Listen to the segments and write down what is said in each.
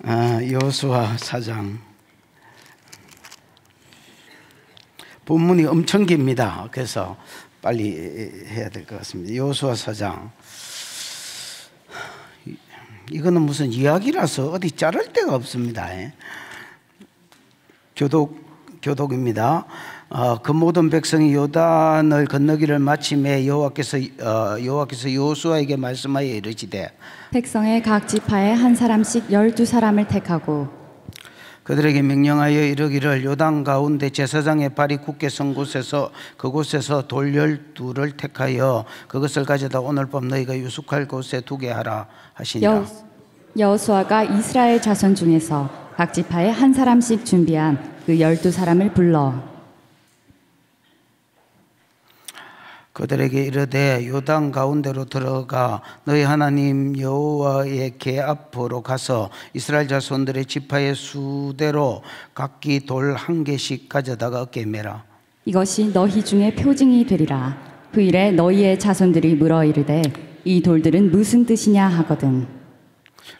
여호수아 4장. 본문이 엄청 깁니다. 그래서 빨리 해야 될 것 같습니다. 여호수아 4장. 이거는 무슨 이야기라서 어디 자를 데가 없습니다. 교독입니다. 그 모든 백성이 요단을 건너기를 마침에 여호와께서 여호수아에게 말씀하여 이르시되 백성의 각 지파에 한 사람씩 12사람을 택하고 그들에게 명령하여 이르기를 요단 가운데 제사장의 발이 굳게 선 곳에서 그곳에서 돌 12를 택하여 그것을 가져다 오늘 밤 너희가 유숙할 곳에 두게 하라 하시니라. 여호수아가 이스라엘 자손 중에서 각 지파에 한 사람씩 준비한 그 12사람을 불러 그들에게 이르되 요단 가운데로 들어가 너희 하나님 여호와의 궤 앞으로 가서 이스라엘 자손들의 지파의 수대로 각기 돌 1개씩 가져다가 어깨에 매라. 이것이 너희 중에 표징이 되리라. 그 일에 너희의 자손들이 물어 이르되 이 돌들은 무슨 뜻이냐 하거든.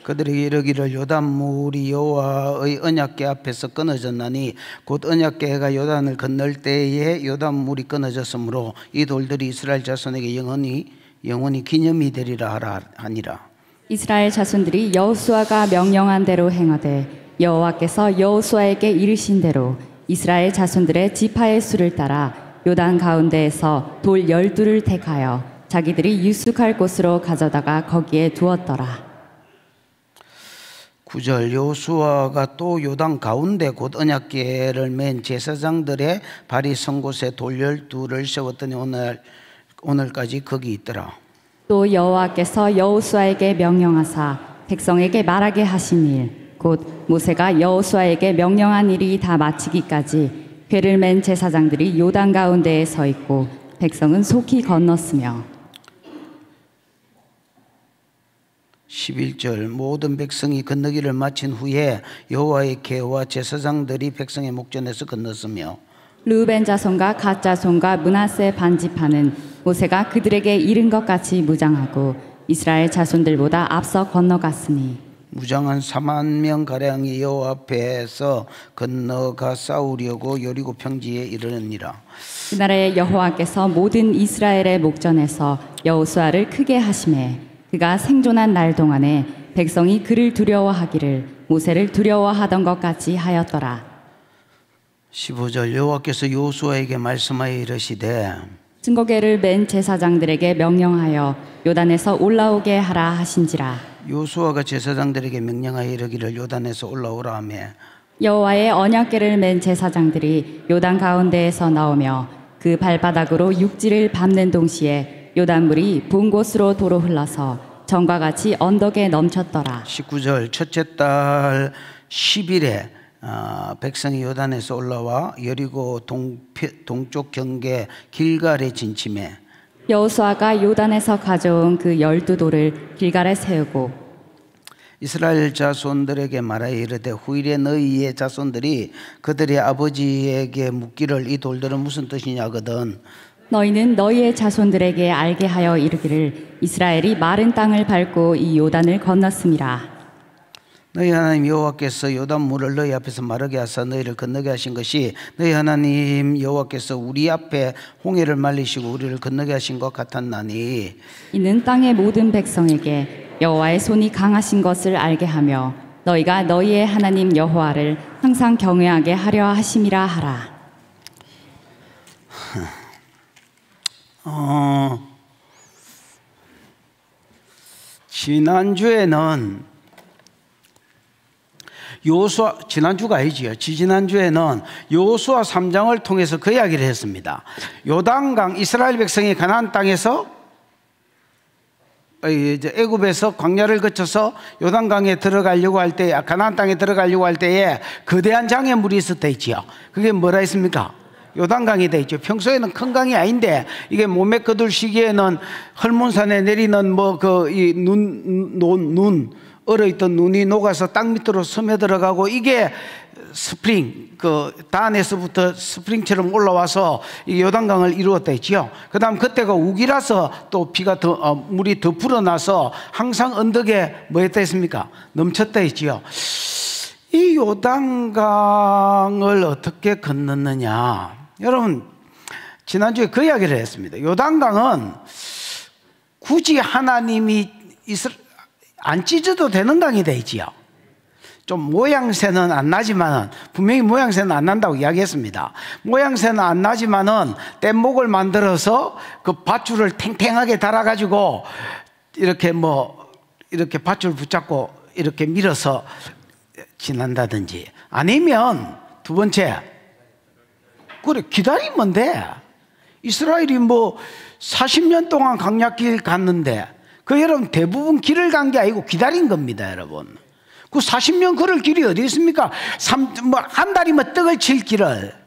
그들에게 이르기를 요단물이 여호와의 언약궤 앞에서 끊어졌나니 곧 언약궤가 요단을 건널 때에 요단물이 끊어졌으므로 이 돌들이 이스라엘 자손에게 영원히 기념이 되리라 하니라. 이스라엘 자손들이 여호수아가 명령한 대로 행하되 여호와께서 여호수아에게 이르신 대로 이스라엘 자손들의 지파의 수를 따라 요단 가운데에서 돌 12를 택하여 자기들이 유숙할 곳으로 가져다가 거기에 두었더라. 9절 여호수아가 또 요단 가운데 곧 언약궤를 맨 제사장들의 발이 선 곳에 돌 12를 세웠더니 오늘까지 거기 있더라. 또 여호와께서 여호수아에게 명령하사 백성에게 말하게 하신 일 곧 모세가 여호수아에게 명령한 일이 다 마치기까지 궤를 맨 제사장들이 요단 가운데에 서 있고 백성은 속히 건넜으며 11절 모든 백성이 건너기를 마친 후에 여호와의 궤와 제사장들이 백성의 목전에서 건넜으며 르우벤 자손과 갓 자손과 므낫세 반지파는 모세가 그들에게 이른 것 같이 무장하고 이스라엘 자손들보다 앞서 건너갔으니 무장한 4만 명 가량이 여호와 앞에서 건너가 싸우려고 여리고 평지에 이르느니라. 그날에 여호와께서 모든 이스라엘의 목전에서 여호수아를 크게 하시매 그가 생존한 날 동안에 백성이 그를 두려워하기를 모세를 두려워하던 것 같이 하였더라. 15절 여호와께서 여호수아에게 말씀하여 이르시되 증거궤를 맨 제사장들에게 명령하여 요단에서 올라오게 하라 하신지라. 여호수아가 제사장들에게 명령하여 이르기를 요단에서 올라오라 하며 여호와의 언약궤를 맨 제사장들이 요단 가운데에서 나오며 그 발바닥으로 육지를 밟는 동시에 요단물이 본 곳으로 도로 흘러서 전과 같이 언덕에 넘쳤더라. 19절 첫째 달 10일에 백성이 요단에서 올라와 여리고 동쪽 경계 길갈에 진침해 여호수아가 요단에서 가져온 그 12돌을 길갈에 세우고 이스라엘 자손들에게 말하여 이르되 후일에 너희의 자손들이 그들의 아버지에게 묻기를 이 돌들은 무슨 뜻이냐거든. 너희는 너희의 자손들에게 알게 하여 이르기를 이스라엘이 마른 땅을 밟고 이 요단을 건넜음이라. 너희 하나님 여호와께서 요단물을 너희 앞에서 마르게 하사 너희를 건너게 하신 것이 너희 하나님 여호와께서 우리 앞에 홍해를 말리시고 우리를 건너게 하신 것 같았나니 이는 땅의 모든 백성에게 여호와의 손이 강하신 것을 알게 하며 너희가 너희의 하나님 여호와를 항상 경외하게 하려 하심이라 하라. 지난주에는 지난주가 아니지요. 지난주에는 여호수아 3장을 통해서 그 이야기를 했습니다. 요단강 이스라엘 백성이 가나안 땅에서 이제 애굽에서 광야를 거쳐서 요단강에 들어가려고 할 때, 가나안 땅에 들어가려고 할 때에 거대한 장애물이 있었다 했지요. 그게 뭐라 했습니까? 요단강이 돼 있죠. 평소에는 큰 강이 아닌데 이게 몸에 거둘시기에는 헐몬산에 내리는 뭐 그 이 눈 얼어있던 눈이 녹아서 땅 밑으로 스며들어가고 이게 스프링 그 단에서부터 스프링처럼 올라와서 이 요단강을 이루었다 했지요. 그 다음 그때가 우기라서 또 비가 물이 더 불어나서 항상 언덕에 뭐 했다 했습니까? 넘쳤다 했지요. 이 요단강을 어떻게 건넜느냐? 여러분, 지난주에 그 이야기를 했습니다. 요단강은 굳이 하나님이 안 찢어도 되는 강이 되지요. 좀 모양새는 안 나지만은, 분명히 모양새는 안 난다고 이야기했습니다. 모양새는 안 나지만은 뗏목을 만들어서 그 밧줄을 탱탱하게 달아가지고 이렇게 이렇게 밧줄 붙잡고 이렇게 밀어서 지난다든지, 아니면 두 번째, 그래 기다리면 돼. 이스라엘이 40년 동안 강약길 갔는데, 그 여러분 대부분 길을 간 게 아니고 기다린 겁니다, 여러분. 그 40년 걸을 길이 어디 있습니까? 한 달이면 떡을 칠 길을.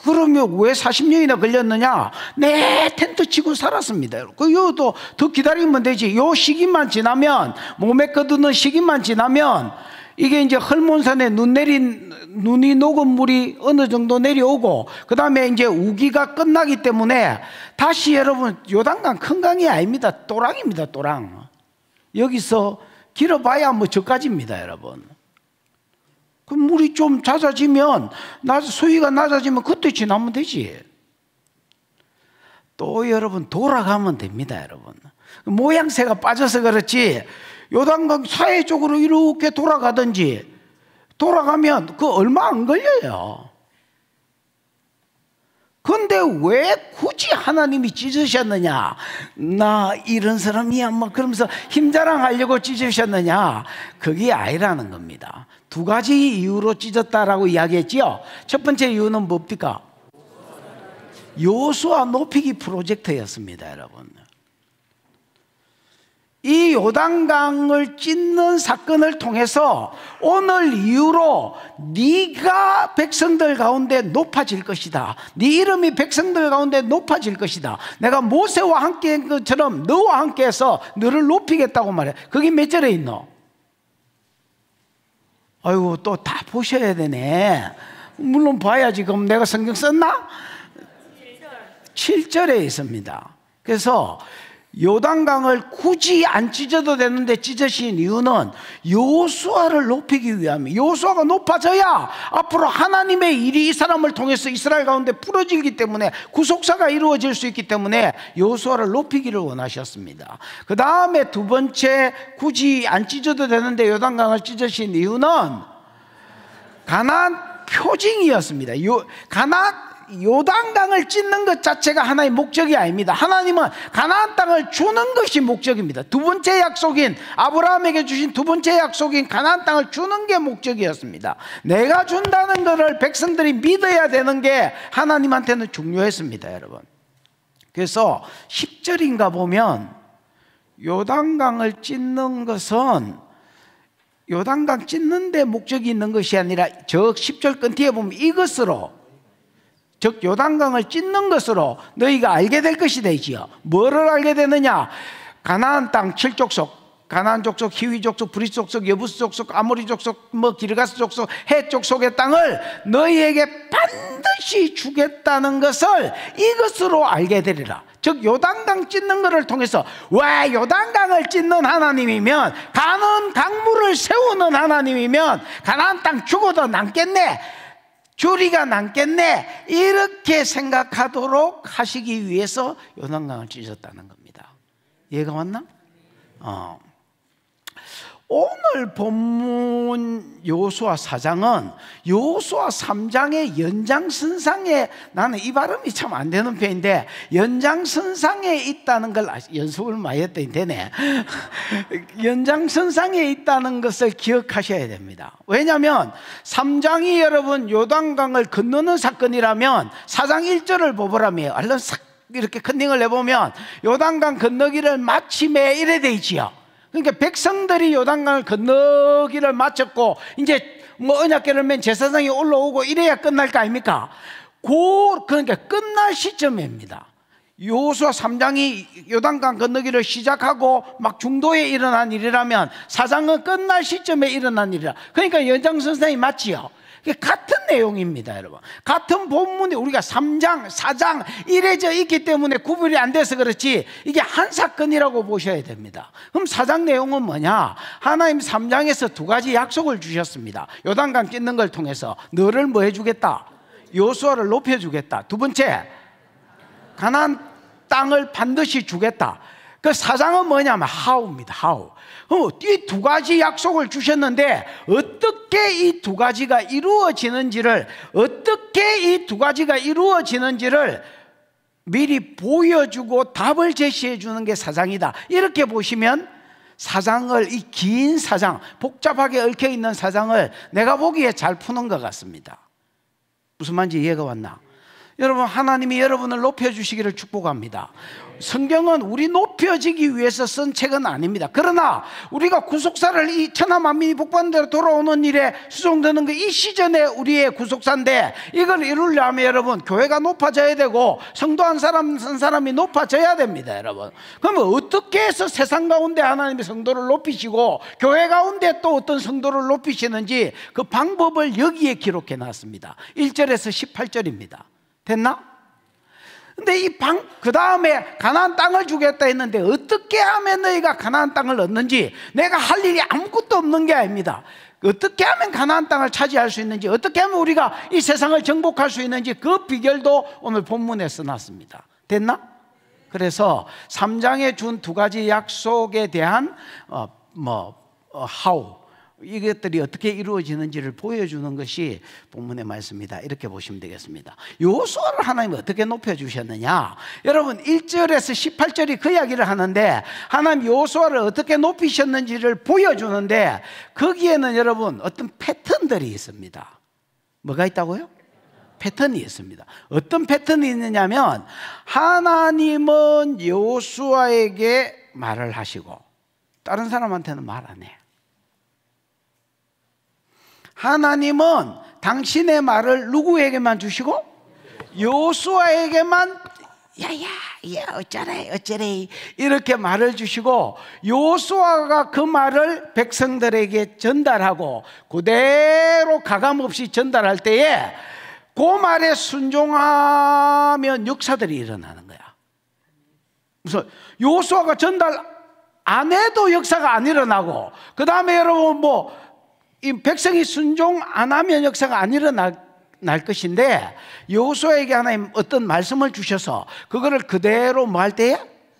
그러면 왜 40년이나 걸렸느냐? 네, 텐트 치고 살았습니다. 요도 더 기다리면 되지. 요 시기만 지나면, 몸에 거두는 시기만 지나면, 이게 이제 헐몬산에 눈이 녹은 물이 어느 정도 내려오고, 그 다음에 이제 우기가 끝나기 때문에 다시 여러분, 요단강 큰 강이 아닙니다. 또랑입니다, 또랑. 여기서 길어봐야 저까지입니다, 여러분. 그 물이 좀 잦아지면, 수위가 낮아지면 그때 지나면 되지. 또 여러분, 돌아가면 됩니다, 여러분. 모양새가 빠져서 그렇지, 요단강 사해 쪽으로 이렇게 돌아가든지, 돌아가면 그 얼마 안 걸려요. 근데 왜 굳이 하나님이 찢으셨느냐? 나 이런 사람이야 그러면서 힘자랑하려고 찢으셨느냐? 그게 아니라는 겁니다. 두 가지 이유로 찢었다라고 이야기했지요. 첫 번째 이유는 뭡니까? 여호수아 높이기 프로젝트였습니다, 여러분. 이 요단강을 찢는 사건을 통해서 오늘 이후로 네가 백성들 가운데 높아질 것이다. 네 이름이 백성들 가운데 높아질 것이다. 내가 모세와 함께 한 것처럼 너와 함께해서 너를 높이겠다고 말해. 그게 몇 절에 있노? 아이고, 또 다 보셔야 되네. 물론 봐야지. 그럼 내가 성경 썼나? 7절에 있습니다. 그래서 요단강을 굳이 안 찢어도 되는데 찢으신 이유는 여호수아를 높이기 위함이에요. 여호수아가 높아져야 앞으로 하나님의 일이 이 사람을 통해서 이스라엘 가운데 풀어지기 때문에, 구속사가 이루어질 수 있기 때문에 여호수아를 높이기를 원하셨습니다. 그 다음에 두 번째, 굳이 안 찢어도 되는데 요단강을 찢으신 이유는 가나안 표징이었습니다. 요단강을 찢는 것 자체가 하나의 목적이 아닙니다. 하나님은 가나안 땅을 주는 것이 목적입니다. 두 번째 약속인, 아브라함에게 주신 두 번째 약속인 가나안 땅을 주는 게 목적이었습니다. 내가 준다는 것을 백성들이 믿어야 되는 게 하나님한테는 중요했습니다, 여러분. 그래서 10절인가 보면 요단강을 찢는 것은 요단강 찢는 데 목적이 있는 것이 아니라, 저 10절 끝뒤에 보면 이것으로, 즉 요단강을 찢는 것으로 너희가 알게 될 것이 되지요. 뭐를 알게 되느냐? 가나안 땅 7족속, 가나안 족속, 히위 족속, 브리스 족속, 여부스 족속, 아모리 족속, 기르가스 족속, 헷 족속의 땅을 너희에게 반드시 주겠다는 것을 이것으로 알게 되리라. 즉 요단강 찢는 것을 통해서, 왜 요단강을 찢는 하나님이면, 가는 강물을 세우는 하나님이면 가나안 땅 죽어도 남겠네, 주리가 남겠네, 이렇게 생각하도록 하시기 위해서 요단강을 찢었다는 겁니다. 이해가 왔나? 오늘 본문 여호수아 4장은 여호수아 3장의 연장선상에, 나는 이 발음이 참 안 되는 편인데, 연장선상에 있다는 걸 연습을 많이 했더니 되네. 연장선상에 있다는 것을 기억하셔야 됩니다. 왜냐하면 3장이 여러분 요단강을 건너는 사건이라면 4장 1절을 보보라며 얼른 싹 이렇게 컨닝을 해보면 요단강 건너기를 마침에 이래 돼 있지요. 그러니까 백성들이 요단강을 건너기를 마쳤고 이제 언약궤를 맨 제사장이 올라오고 이래야 끝날 거 아닙니까? 그러니까 끝날 시점입니다. 여호수아 3장이 요단강 건너기를 시작하고 막 중도에 일어난 일이라면 4장은 끝날 시점에 일어난 일이라. 그러니까 연장선상이 맞지요. 이게 같은 내용입니다, 여러분. 같은 본문이 우리가 3장, 4장 이래져 있기 때문에 구분이 안 돼서 그렇지 이게 한 사건이라고 보셔야 됩니다. 그럼 4장 내용은 뭐냐? 하나님 3장에서 두 가지 약속을 주셨습니다. 요단강 찢는 걸 통해서 너를 뭐 해주겠다? 여호수아를 높여주겠다. 두 번째, 가나안 땅을 반드시 주겠다. 그 4장은 뭐냐면 how입니다. how. 이 두 가지 약속을 주셨는데 어떻게 이 두 가지가 이루어지는지를 미리 보여주고 답을 제시해 주는 게 4장이다. 이렇게 보시면 4장을, 이 긴 4장, 복잡하게 얽혀 있는 4장을 내가 보기에 잘 푸는 것 같습니다. 무슨 말인지 이해가 왔나? 여러분, 하나님이 여러분을 높여주시기를 축복합니다. 성경은 우리 높여지기 위해서 쓴 책은 아닙니다. 그러나 우리가 구속사를 이 천하만민이 복받는 대로 돌아오는 일에 수종되는 게 이 시전에 우리의 구속사인데, 이걸 이루려면 여러분 교회가 높아져야 되고 성도 한 사람이 높아져야 됩니다, 여러분. 그러면 어떻게 해서 세상 가운데 하나님의 성도를 높이시고 교회 가운데 또 어떤 성도를 높이시는지 그 방법을 여기에 기록해 놨습니다. 1절에서 18절입니다. 됐나? 근데 그 다음에 가나안 땅을 주겠다 했는데 어떻게 하면 너희가 가나안 땅을 얻는지, 내가 할 일이 아무것도 없는 게 아닙니다. 어떻게 하면 가나안 땅을 차지할 수 있는지, 어떻게 하면 우리가 이 세상을 정복할 수 있는지 그 비결도 오늘 본문에 써놨습니다. 됐나? 그래서 3장에 준 두 가지 약속에 대한 how, 이것들이 어떻게 이루어지는지를 보여주는 것이 본문의 말씀이다. 이렇게 보시면 되겠습니다. 여호수아를 하나님이 어떻게 높여주셨느냐? 여러분 1절에서 18절이 그 이야기를 하는데 하나님 여호수아를 어떻게 높이셨는지를 보여주는데 거기에는 여러분 어떤 패턴들이 있습니다. 뭐가 있다고요? 패턴이 있습니다. 어떤 패턴이 있느냐면 하나님은 여호수아에게 말을 하시고 다른 사람한테는 말 안 해. 하나님은 당신의 말을 누구에게만 주시고 여호수아에게만 야야 어쩌래 이렇게 말을 주시고, 여호수아가 그 말을 백성들에게 전달하고 그대로 가감없이 전달할 때에 그 말에 순종하면 역사들이 일어나는 거야. 무슨 여호수아가 전달 안 해도 역사가 안 일어나고, 그 다음에 여러분 이 백성이 순종 안 하면 역사가 안 일어날 것인데, 여호수아에게 하나님 어떤 말씀을 주셔서 그거를 그대로 뭐 할 때에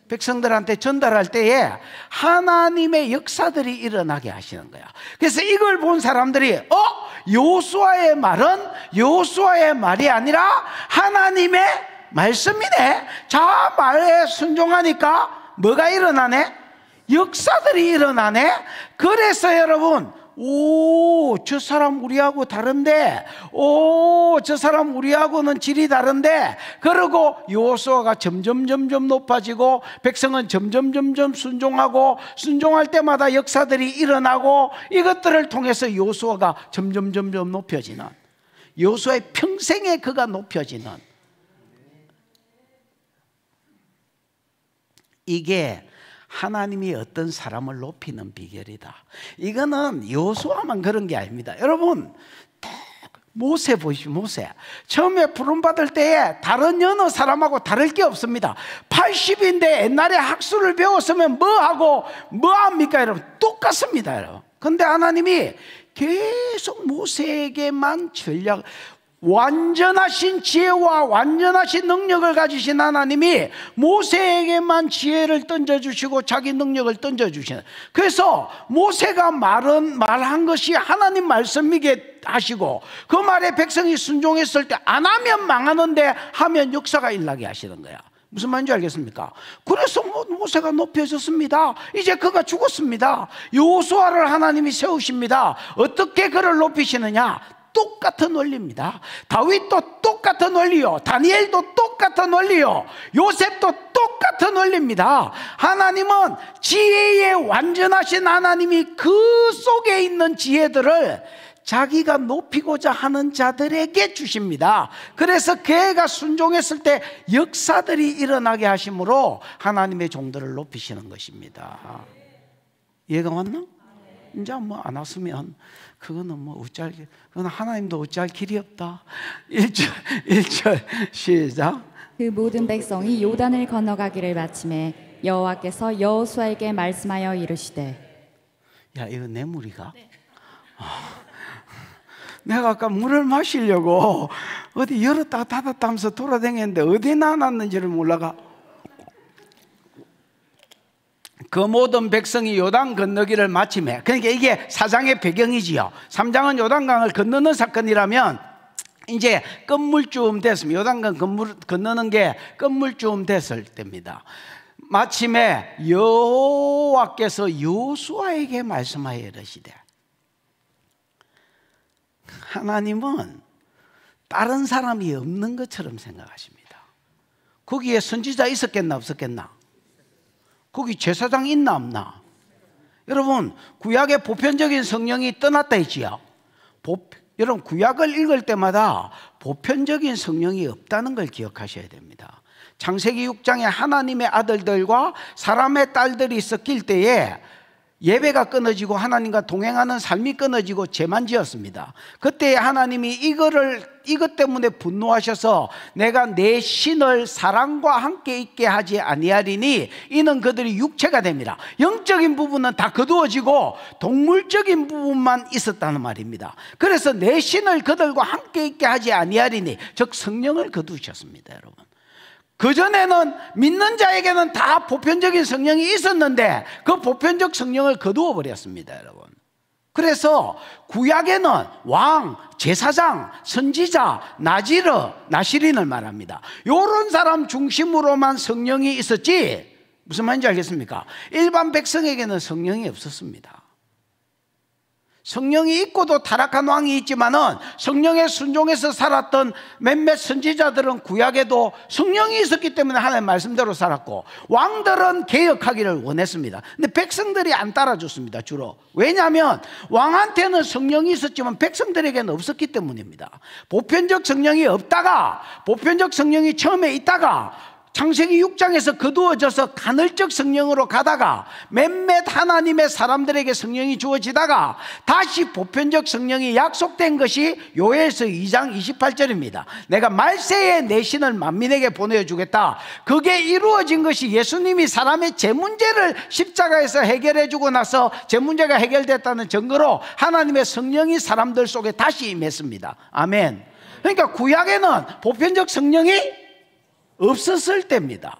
백성들한테 전달할 때에 하나님의 역사들이 일어나게 하시는 거야. 그래서 이걸 본 사람들이 여호수아의 말은 여호수아의 말이 아니라 하나님의 말씀이네. 자 말에 순종하니까 뭐가 일어나네? 역사들이 일어나네. 그래서 여러분 저 사람 우리하고 다른데, 저 사람 우리하고는 질이 다른데, 그러고 여호수아가 점점 높아지고 백성은 점점 순종하고, 순종할 때마다 역사들이 일어나고, 이것들을 통해서 여호수아가 점점 높여지는, 여호수아의 평생에 그가 높여지는, 이게 하나님이 어떤 사람을 높이는 비결이다. 이거는 여호수아만 그런 게 아닙니다. 여러분 모세 보십시오. 모세 처음에 부름받을 때에 다른 여느 사람하고 다를 게 없습니다. 80인데 옛날에 학수를 배웠으면 뭐하고 뭐합니까 여러분? 똑같습니다 여러분. 근데 하나님이 계속 모세에게만 완전하신 지혜와 완전하신 능력을 가지신 하나님이 모세에게만 지혜를 던져주시고 자기 능력을 던져주시는, 그래서 모세가 말한 것이 하나님 말씀이게 하시고, 그 말에 백성이 순종했을 때 안 하면 망하는데 하면 역사가 일어나게 하시는 거야. 무슨 말인지 알겠습니까? 그래서 모세가 높여졌습니다. 이제 그가 죽었습니다. 여호수아를 하나님이 세우십니다. 어떻게 그를 높이시느냐? 똑같은 원리입니다. 다윗도 똑같은 원리요, 다니엘도 똑같은 원리요, 요셉도 똑같은 원리입니다. 하나님은 지혜의 완전하신 하나님이 그 속에 있는 지혜들을 자기가 높이고자 하는 자들에게 주십니다. 그래서 걔가 순종했을 때 역사들이 일어나게 하심으로 하나님의 종들을 높이시는 것입니다. 이해가 왔나? 이제 뭐 안 왔으면 그거는 뭐 어찌할, 그건 하나님도 어찌할 길이 없다. 1절 시작. 그 모든 백성이 요단을 건너가기를 마침에 여호와께서 여호수아에게 말씀하여 이르시되. 야, 이거 내 물이가? 네. 내가 아까 물을 마시려고 어디 열었다 닫았다 하면서 돌아다녔는데 어디 나놨는지를 몰라가. 그 모든 백성이 요단 건너기를 마침에, 그러니까 이게 4장의 배경이지요. 3장은 요단강을 건너는 사건이라면 이제 끝물쯤 됐습니다. 요단강 건너는 게 끝물쯤 됐을 때입니다. 마침에 여호와께서 여호수아에게 말씀하여 이르시되. 하나님은 다른 사람이 없는 것처럼 생각하십니다. 거기에 선지자 있었겠나 없었겠나? 거기 제사장 있나 없나? 여러분, 구약의 보편적인 성령이 떠났다 했지요. 여러분, 구약을 읽을 때마다 보편적인 성령이 없다는 걸 기억하셔야 됩니다. 창세기 6장에 하나님의 아들들과 사람의 딸들이 섞일 때에 예배가 끊어지고 하나님과 동행하는 삶이 끊어지고 죄만 지었습니다. 그때 하나님이 이것 때문에 분노하셔서 내가 내 신을 사람과 함께 있게 하지 아니하리니 이는 그들이 육체가 됩니다. 영적인 부분은 다 거두어지고 동물적인 부분만 있었다는 말입니다. 그래서 내 신을 그들과 함께 있게 하지 아니하리니, 즉 성령을 거두셨습니다. 여러분, 그전에는 믿는 자에게는 다 보편적인 성령이 있었는데 그 보편적 성령을 거두어 버렸습니다, 여러분. 그래서 구약에는 왕, 제사장, 선지자, 나시린을 말합니다. 이런 사람 중심으로만 성령이 있었지, 무슨 말인지 알겠습니까? 일반 백성에게는 성령이 없었습니다. 성령이 있고도 타락한 왕이 있지만은 성령에 순종해서 살았던 몇몇 선지자들은 구약에도 성령이 있었기 때문에 하나님의 말씀대로 살았고, 왕들은 개혁하기를 원했습니다. 근데 백성들이 안 따라줬습니다, 주로. 왜냐하면 왕한테는 성령이 있었지만 백성들에게는 없었기 때문입니다. 보편적 성령이 없다가, 보편적 성령이 처음에 있다가 창세기 6장에서 거두어져서 간헐적 성령으로 가다가 몇몇 하나님의 사람들에게 성령이 주어지다가 다시 보편적 성령이 약속된 것이 요엘서 2장 28절입니다. 내가 말세에 내 신을 만민에게 보내주겠다. 그게 이루어진 것이 예수님이 사람의 죄 문제를 십자가에서 해결해 주고 나서 죄 문제가 해결됐다는 증거로 하나님의 성령이 사람들 속에 다시 임했습니다. 아멘. 그러니까 구약에는 보편적 성령이 없었을 때입니다.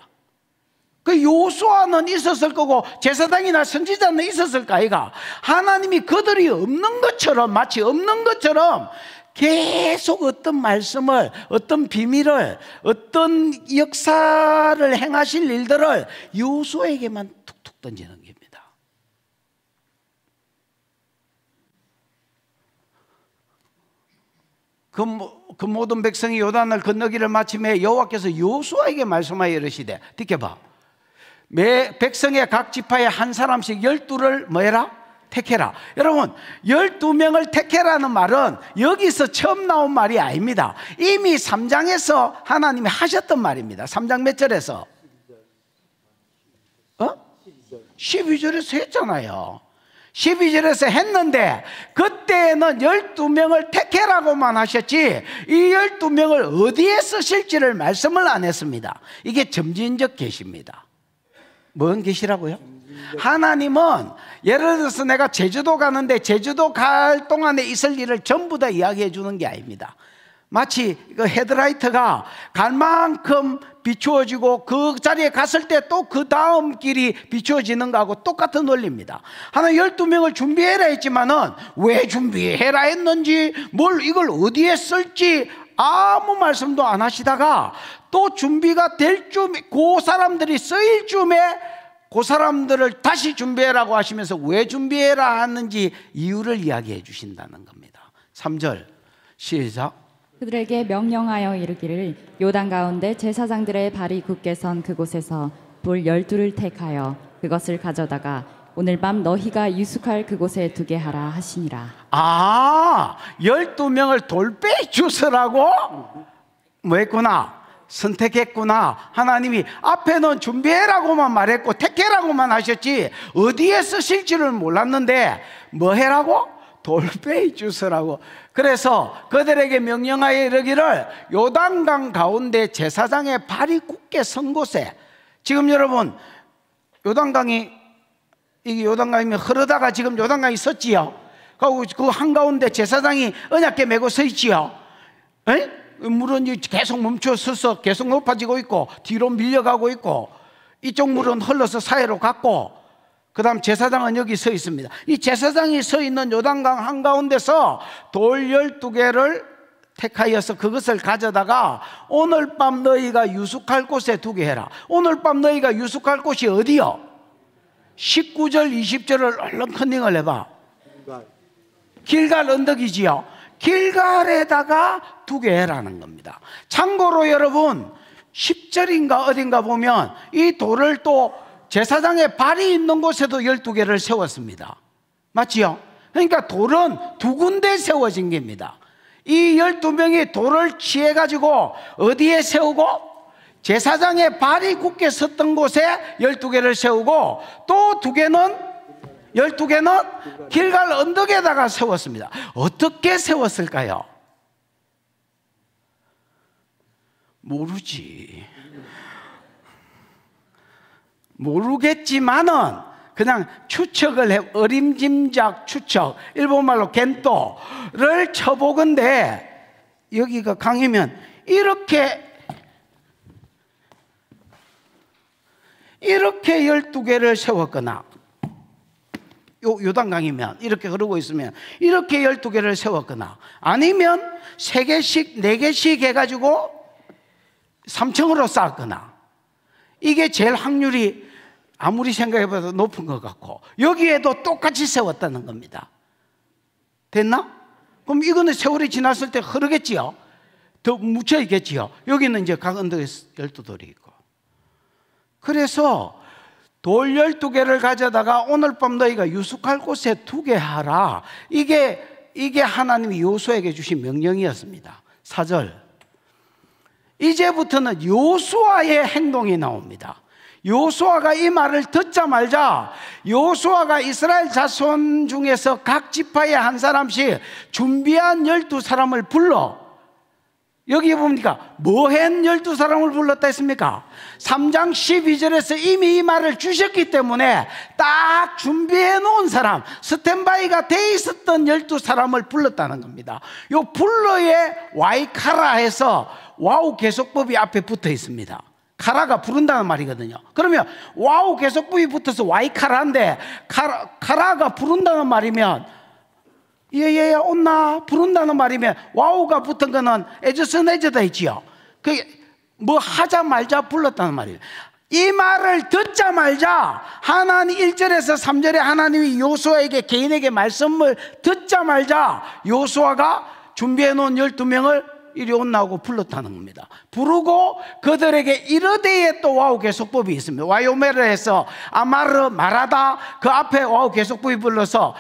그 여호수아는 있었을 거고 제사장이나 선지자는 있었을까 아이가? 하나님이 그들이 없는 것처럼, 마치 없는 것처럼 계속 어떤 말씀을, 어떤 비밀을, 어떤 역사를 행하실 일들을 여호수아에게만 툭툭 던지는 겁니다. 그 모든 백성이 요단을 건너기를 마침에 여호와께서 여호수아에게 말씀하여 이르시되, 듣게봐. 백성의 각 지파에 한 사람씩 12를 뭐해라? 택해라. 여러분, 12명을 택해라는 말은 여기서 처음 나온 말이 아닙니다. 이미 3장에서 하나님이 하셨던 말입니다. 3장 몇 절에서? 12절에서 했잖아요. 12절에서 했는데 그때는 12명을 택해라고만 하셨지 이 12명을 어디에 쓰실지를 말씀을 안 했습니다. 이게 점진적 계시입니다. 뭔 계시라고요? 하나님은 예를 들어서 내가 제주도 가는데 제주도 갈 동안에 있을 일을 전부 다 이야기해 주는 게 아닙니다. 마치 그 헤드라이트가 갈 만큼 비추어지고 그 자리에 갔을 때 또 그 다음 길이 비추어지는 거하고 똑같은 원리입니다. 하나 12명을 준비해라 했지만은 왜 준비해라 했는지, 뭘 이걸 어디에 쓸지 아무 말씀도 안 하시다가 또 준비가 될 쯤에, 그 사람들이 쓰일 쯤에 그 사람들을 다시 준비해라고 하시면서 왜 준비해라 하는지 이유를 이야기해 주신다는 겁니다. 3절 시작. 그들에게 명령하여 이르기를 요단 가운데 제사장들의 발이 굳게 선 그곳에서 돌 12를 택하여 그것을 가져다가 오늘 밤 너희가 유숙할 그곳에 두게 하라 하시니라. 12명을 돌배 주스라고 뭐 했구나? 선택했구나. 하나님이 앞에는 준비해라고만 말했고 택해라고만 하셨지 어디에 쓰실지를 몰랐는데 뭐 해라고? 돌베이 주스라고. 그래서 그들에게 명령하여 이르기를 요단강 가운데 제사장의 발이 굳게 선 곳에. 지금 여러분 요단강이 이게 요단강이면 흐르다가 지금 요단강이 섰지요. 그 한가운데 제사장이 언약궤 메고 서 있지요. 에? 물은 계속 멈춰 서서 계속 높아지고 있고 뒤로 밀려가고 있고 이쪽 물은 흘러서 사이로 갔고 그 다음 제사장은 여기 서 있습니다. 이 제사장이 서 있는 요단강 한가운데서 돌 12개를 택하여서 그것을 가져다가 오늘 밤 너희가 유숙할 곳에 두게 해라. 오늘 밤 너희가 유숙할 곳이 어디요? 19절 20절을 얼른 컨닝을 해봐. 길갈 언덕이지요. 길갈에다가 두게 해라는 겁니다. 참고로 여러분 10절인가 어딘가 보면 이 돌을 또 제사장의 발이 있는 곳에도 12개를 세웠습니다. 맞지요? 그러니까 돌은 두 군데 세워진 겁니다. 이 12명이 돌을 취해가지고 어디에 세우고 제사장의 발이 굳게 섰던 곳에 12개를 세우고 또 12개는 길갈 언덕에다가 세웠습니다. 어떻게 세웠을까요? 모르겠지만은 그냥 추측을 해. 어림짐작 추측, 일본말로 겐토를 쳐보건대 여기가 강이면 이렇게 12개를 세웠거나 요단강이면 이렇게 흐르고 있으면 이렇게 12개를 세웠거나 아니면 3개씩 4개씩 해가지고 3층으로 쌓았거나 이게 제일 확률이 아무리 생각해봐도 높은 것 같고 여기에도 똑같이 세웠다는 겁니다. 됐나? 그럼 이거는 세월이 지났을 때 흐르겠지요. 더 묻혀 있겠지요. 여기는 이제 각 언덕에 12돌이 있고 그래서 돌 12개를 가져다가 오늘 밤 너희가 유숙할 곳에 두게 하라. 이게 하나님이 요수아에게 주신 명령이었습니다. 4절 이제부터는 요수아의 행동이 나옵니다. 요수아가 이 말을 듣자마자 요수아가 이스라엘 자손 중에서 각 지파에 한 사람씩 준비한 12사람을 불러 여기 봅니까? 뭐한 12사람을 불렀다 했습니까? 3장 12절에서 이미 이 말을 주셨기 때문에 딱 준비해 놓은 사람, 스탠바이가 돼 있었던 12사람을 불렀다는 겁니다. 요 불러의 와이카라 해서 와우 계속법이 앞에 붙어 있습니다. 카라가 부른다는 말이거든요. 그러면 와우 계속법이 붙어서 와이카라인데 카라가 부른다는 말이면 예예야 온나 부른다는 말이면 와우가 붙은 거는 에즈스네즈다 있지요. 그게 뭐 하자 말자 불렀다는 말이에요. 이 말을 듣자마자 하나님 1절에서 3절에 하나님이 요수아에게 개인에게 말씀을 듣자마자 요수아가 준비해 놓은 12명을 이리 온나고 불렀다는 겁니다. 부르고 그들에게 이르되에 또 와우 계속법이 있습니다. 와요메르에서 아마르 말하다 그 앞에 와우 계속법이 불러서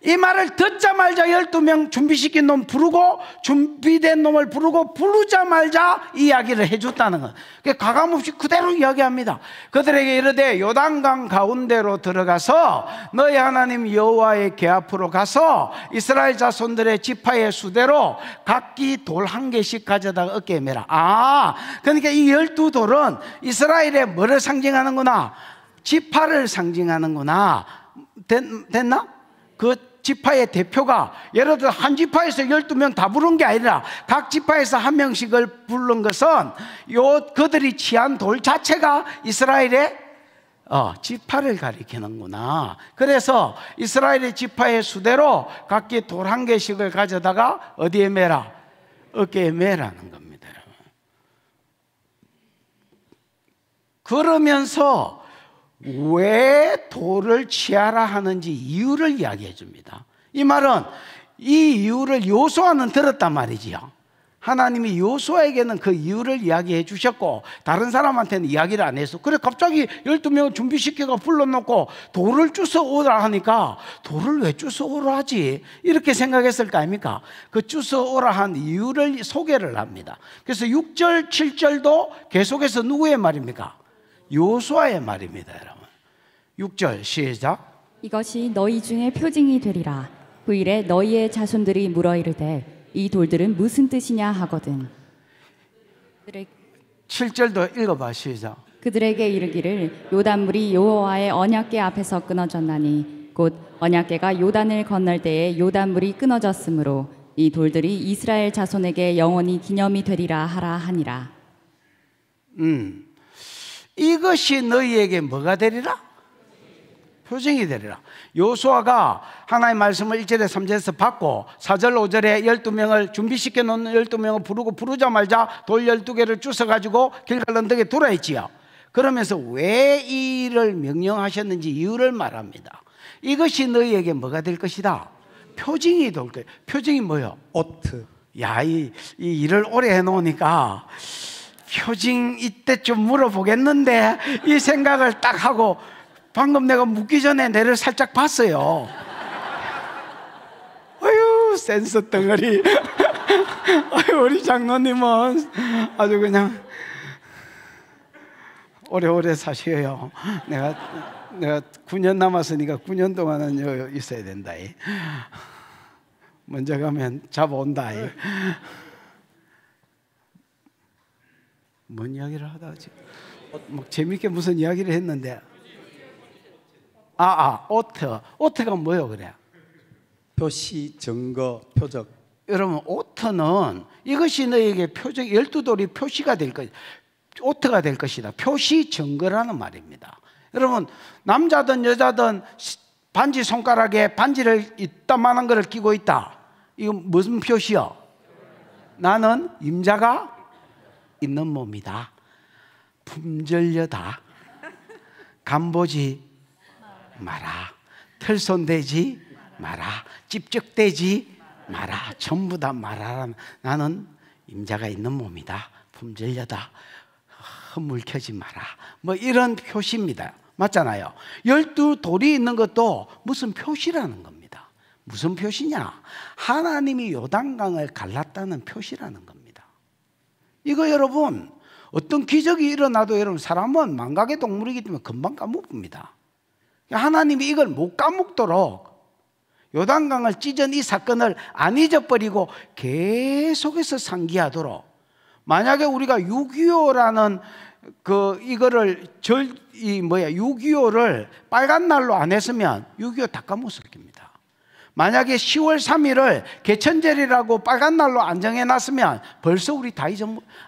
이 말을 듣자마자 12명 준비시킨 놈 부르고 준비된 놈을 부르고 부르자마자 이야기를 해줬다는 것. 가감없이 그대로 이야기합니다. 그들에게 이르되 요단강 가운데로 들어가서 너희 하나님 여호와의 궤 앞으로 가서 이스라엘 자손들의 지파의 수대로 각기 돌 1개씩 가져다가 어깨에 매라. 그러니까 이 12돌은 이스라엘의 뭐를 상징하는구나? 지파를 상징하는구나. 됐나? 그 지파의 대표가 예를 들어 한 지파에서 12명 다 부른 게 아니라 각 지파에서 한 명씩을 부른 것은 그들이 취한 돌 자체가 이스라엘의 지파를 가리키는구나. 그래서 이스라엘의 지파의 수대로 각기 돌 1개씩을 가져다가 어디에 매라? 어깨에 매라는 겁니다. 그러면서 왜 돌을 취하라 하는지 이유를 이야기해 줍니다. 이 말은 이 이유를 요수아는 들었단 말이지요. 하나님이 여호수아에게는 그 이유를 이야기해 주셨고 다른 사람한테는 이야기를 안 했어. 그래 갑자기 12명을 준비시켜가 불러놓고 돌을 주워 오라 하니까 돌을 왜 주워 오라 하지? 이렇게 생각했을 거 아닙니까? 그 주워 오라 한 이유를 소개를 합니다. 그래서 6절 7절도 계속해서 누구의 말입니까? 여호수아의 말입니다. 여러분 6절 시작. 이것이 너희 중에 표징이 되리라. 그 일에 너희의 자손들이 물어 이르되 이 돌들은 무슨 뜻이냐 하거든. 7절도 읽어봐 시작. 그들에게 이르기를 요단물이 여호와의 언약궤 앞에서 끊어졌나니 곧 언약궤가 요단을 건널 때에 요단물이 끊어졌으므로 이 돌들이 이스라엘 자손에게 영원히 기념이 되리라 하라 하니라. 이것이 너희에게 뭐가 되리라? 표징이 되리라. 여호수아가 하나님의 말씀을 1절에 3절에서 받고 4절 5절에 12명을 준비시켜 놓은 12명을 부르고 부르자마자 돌 12개를 주워가지고 길갈 언덕에 두라 했지요. 그러면서 왜 이 일을 명령하셨는지 이유를 말합니다. 이것이 너희에게 뭐가 될 것이다? 표징이 될 거예요. 표징이 뭐요? 오트. 야, 이 일을 오래 해놓으니까 표징 이때쯤 물어보겠는데 이 생각을 딱 하고 방금 내가 묻기 전에 내를 살짝 봤어요. 아유 센스 덩어리. 아유 우리 장로님은 아주 그냥 오래오래 사셔요. 내가 9년 남았으니까 9년 동안은 있어야 된다. 먼저 가면 잡아온다. 뭔 이야기를 하다 지금 막 재밌게 무슨 이야기를 했는데 오트가 뭐예요? 그래? 표시, 증거, 표적. 여러분 오트는 이것이 너에게 표적 12돌이 표시가 될 것, 오트가 될 것이다. 표시 증거라는 말입니다. 여러분 남자든 여자든 반지 손가락에 반지를 이따만한 거를 끼고 있다. 이건 무슨 표시요? 나는 임자가 있는 몸이다. 품절려다. 간보지 마라. 털손대지 마라. 찝쩍대지 마라. 전부 다 말하라. 나는 임자가 있는 몸이다. 품절려다. 허물켜지 마라. 뭐 이런 표시입니다. 맞잖아요. 12돌이 있는 것도 무슨 표시라는 겁니다. 무슨 표시냐? 하나님이 요단강을 갈랐다는 표시라는 겁니다. 이거 여러분 어떤 기적이 일어나도 여러분 사람은 망각의 동물이기 때문에 금방 까먹습니다. 하나님이 이걸 못 까먹도록 요단강을 찢은 이 사건을 안 잊어버리고 계속해서 상기하도록, 만약에 우리가 6.25라는 이거를 6.25를 빨간 날로 안 했으면 6.25 다 까먹었을 겁니다. 만약에 10월 3일을 개천절이라고 빨간 날로 안 정해놨으면 벌써 우리 다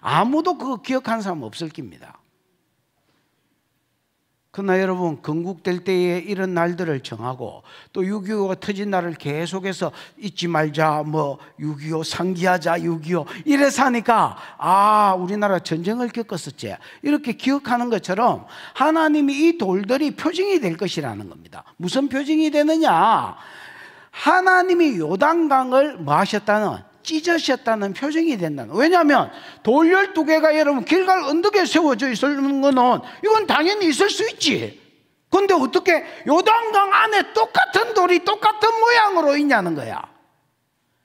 아무도 그거 기억하는 사람 없을 겁니다. 그러나 여러분 건국될 때에 이런 날들을 정하고 또 6.25가 터진 날을 계속해서 잊지 말자, 뭐 6.25 상기하자, 6.25 이래서 하니까 우리나라 전쟁을 겪었었지 이렇게 기억하는 것처럼 하나님이 이 돌들이 표징이 될 것이라는 겁니다. 무슨 표징이 되느냐? 하나님이 요단강을 뭐 하셨다는, 찢으셨다는 표징이 된다는. 왜냐하면 돌 12개가 여러분 길갈 언덕에 세워져 있는 거는 이건 당연히 있을 수 있지. 그런데 어떻게 요단강 안에 똑같은 돌이 똑같은 모양으로 있냐는 거야.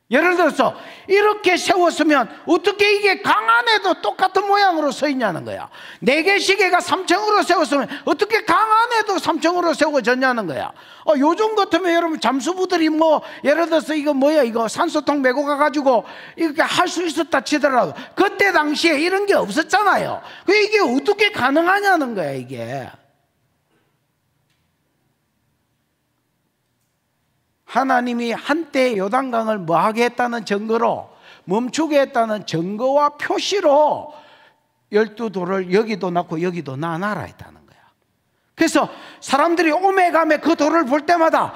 예를 들어서 이렇게 세웠으면 어떻게 이게 강 안에도 똑같은 모양으로 서 있냐는 거야. 4개 시계가 3층으로 세웠으면 어떻게 강 안에도 3층으로 세워졌냐는 거야. 요즘 같으면 여러분 잠수부들이 뭐 예를 들어서 이거 산소통 메고 가가지고 이렇게 할 수 있었다 치더라도 그때 당시에 이런 게 없었잖아요. 이게 어떻게 가능하냐는 거야 이게. 하나님이 한때 요단강을 뭐하게 했다는 증거로, 멈추게 했다는 증거와 표시로 12돌을 여기도 낳고 여기도 놔라 했다는 거야. 그래서 사람들이 오매 가매 그 돌을 볼 때마다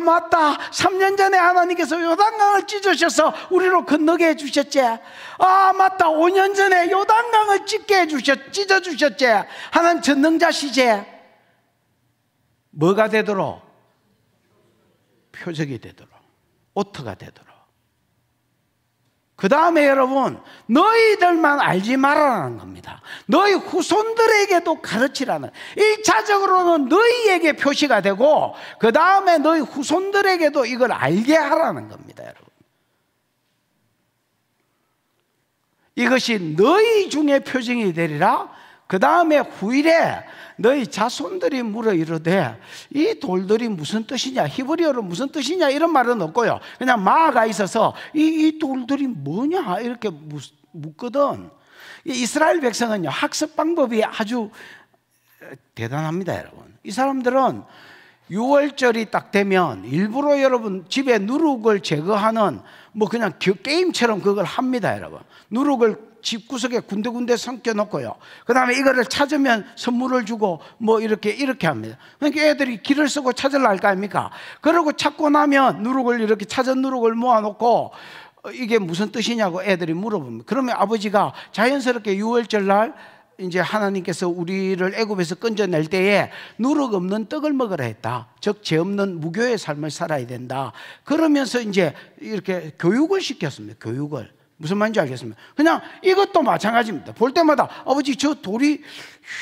맞다, 3년 전에 하나님께서 요단강을 찢으셔서 우리로 건너게 해주셨지. 맞다, 5년 전에 요단강을 찢어주셨지. 하나님 전능자시지. 뭐가 되도록? 표적이 되도록, 오트가 되도록. 그 다음에 여러분, 너희들만 알지 말아라는 겁니다. 너희 후손들에게도 가르치라는. 1차적으로는 너희에게 표시가 되고 그 다음에 너희 후손들에게도 이걸 알게 하라는 겁니다. 여러분, 이것이 너희 중에 표징이 되리라. 그 다음에 후일에 너희 자손들이 물어 이르되 이 돌들이 무슨 뜻이냐, 히브리어로 무슨 뜻이냐 이런 말은 없고요, 그냥 마가 있어서 이 돌들이 뭐냐 이렇게 묻거든. 이스라엘 백성은요, 학습 방법이 아주 대단합니다. 여러분, 이 사람들은 6월절이 딱 되면 일부러 여러분 집에 누룩을 제거하는 뭐 그냥 게임처럼 그걸 합니다. 여러분, 누룩을 집구석에 군데군데 삼켜 놓고요, 그 다음에 이거를 찾으면 선물을 주고 뭐 이렇게 합니다. 그러니까 애들이 길을 쓰고 찾으려 할 거 아닙니까? 그러고 찾고 나면 누룩을 이렇게 찾은 누룩을 모아놓고 이게 무슨 뜻이냐고 애들이 물어봅니다. 그러면 아버지가 자연스럽게 6월절 날 이제 하나님께서 우리를 애굽에서 건져낼 때에 누룩 없는 떡을 먹으라 했다. 즉 죄 없는 무교의 삶을 살아야 된다. 그러면서 이제 이렇게 교육을 시켰습니다. 교육을. 무슨 말인지 알겠습니다. 그냥 이것도 마찬가지입니다. 볼 때마다 아버지 저 돌이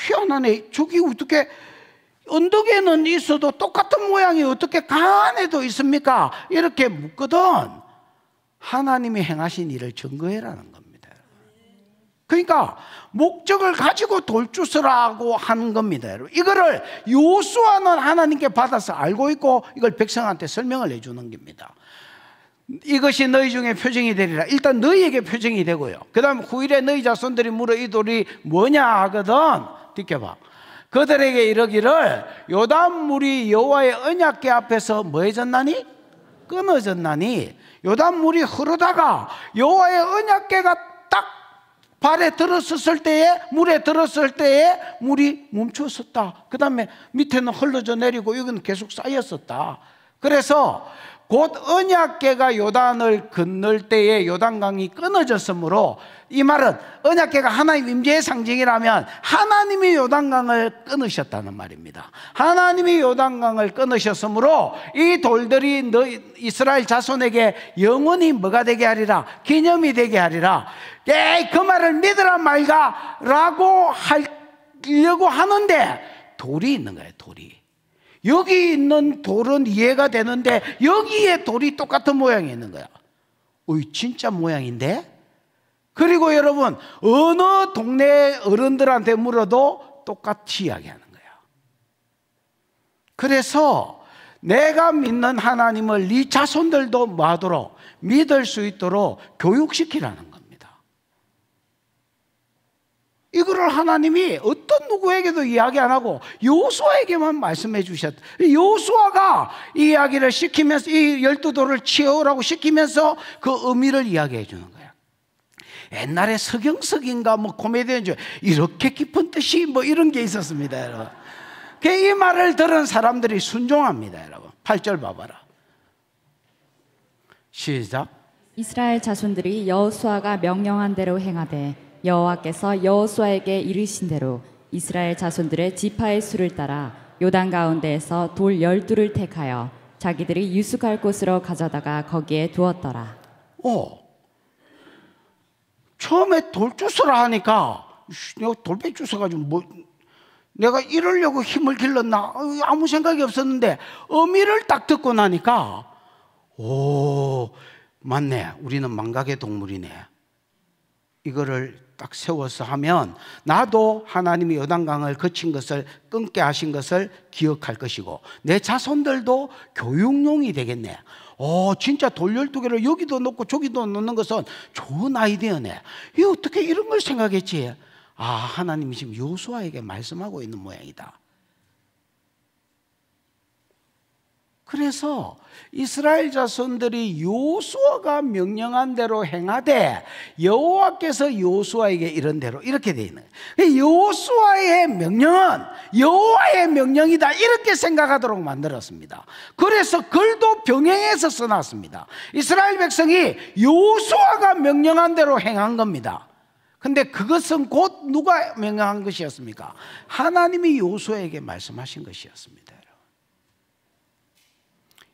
희한하네, 저기 어떻게 언덕에는 있어도 똑같은 모양이 어떻게 강 안에도 있습니까? 이렇게 묻거든. 하나님이 행하신 일을 증거해라는 겁니다. 그러니까 목적을 가지고 돌주서라고 하는 겁니다. 여러분, 이거를 요수아는 하나님께 받아서 알고 있고 이걸 백성한테 설명을 해주는 겁니다. 이것이 너희 중에 표징이 되리라. 일단 너희에게 표징이 되고요, 그 다음 후일에 너희 자손들이 물어 이 돌이 뭐냐 하거든. 듣겨봐. 그들에게 이르기를 요단물이 여호와의 언약궤 앞에서 뭐해졌나니? 끊어졌나니. 요단물이 흐르다가 여호와의 언약궤가 딱 발에 들었을 때에, 물에 들었을 때에 물이 멈추었었다. 그 다음에 밑에는 흘러져 내리고 이건 계속 쌓였었다. 그래서 곧 언약궤가 요단을 건널 때에 요단강이 끊어졌으므로, 이 말은 언약궤가 하나님 임재의 상징이라면 하나님이 요단강을 끊으셨다는 말입니다. 하나님이 요단강을 끊으셨으므로 이 돌들이 너희 이스라엘 자손에게 영원히 뭐가 되게 하리라? 기념이 되게 하리라. 에이, 그 말을 믿으라 말가 라고 하려고 하는데 돌이 있는 거예요. 돌이. 여기 있는 돌은 이해가 되는데 여기에 돌이 똑같은 모양이 있는 거야. 어이, 진짜 모양인데? 그리고 여러분, 어느 동네 어른들한테 물어도 똑같이 이야기하는 거야. 그래서 내가 믿는 하나님을 네 자손들도 뭐하도록 믿을 수 있도록 교육시키라는 겁니다. 이거를 하나님이 어떤 누구에게도 이야기 안 하고 요수아에게만 말씀해 주셨다. 요수아가 이 이야기를 시키면서 이 12돌을 치우라고 시키면서 그 의미를 이야기해 주는 거야. 옛날에 서경석인가 뭐 코미디언 중 이렇게 깊은 뜻이 뭐 이런 게 있었습니다, 여러분. 이 말을 들은 사람들이 순종합니다, 여러분. 8절 봐봐라. 시작. 이스라엘 자손들이 여호수아가 명령한 대로 행하되 여호와께서 여호수아에게 이르신 대로 이스라엘 자손들의 지파의 수를 따라 요단 가운데에서 돌 12를 택하여 자기들이 유숙할 곳으로 가져다가 거기에 두었더라. 처음에 돌 주스라 하니까 내가 돌배 주워가지고 뭐 내가 이러려고 힘을 길렀나 아무 생각이 없었는데 의미를 딱 듣고 나니까 오, 맞네, 우리는 망각의 동물이네. 이거를 딱 세워서 하면 나도 하나님이 요단강을 거친 것을 끊게 하신 것을 기억할 것이고 내 자손들도 교육용이 되겠네. 진짜 돌 12개를 여기도 놓고 저기도 놓는 것은 좋은 아이디어네. 이 어떻게 이런 걸 생각했지? 하나님이 지금 요수아에게 말씀하고 있는 모양이다. 그래서 이스라엘 자손들이 요수아가 명령한 대로 행하되 여호와께서 요수아에게 이런 대로 이렇게 돼 있는 거예요. 요수아의 명령은 여호와의 명령이다 이렇게 생각하도록 만들었습니다. 그래서 글도 병행해서 써놨습니다. 이스라엘 백성이 요수아가 명령한 대로 행한 겁니다. 근데 그것은 곧 누가 명령한 것이었습니까? 하나님이 요수아에게 말씀하신 것이었습니다.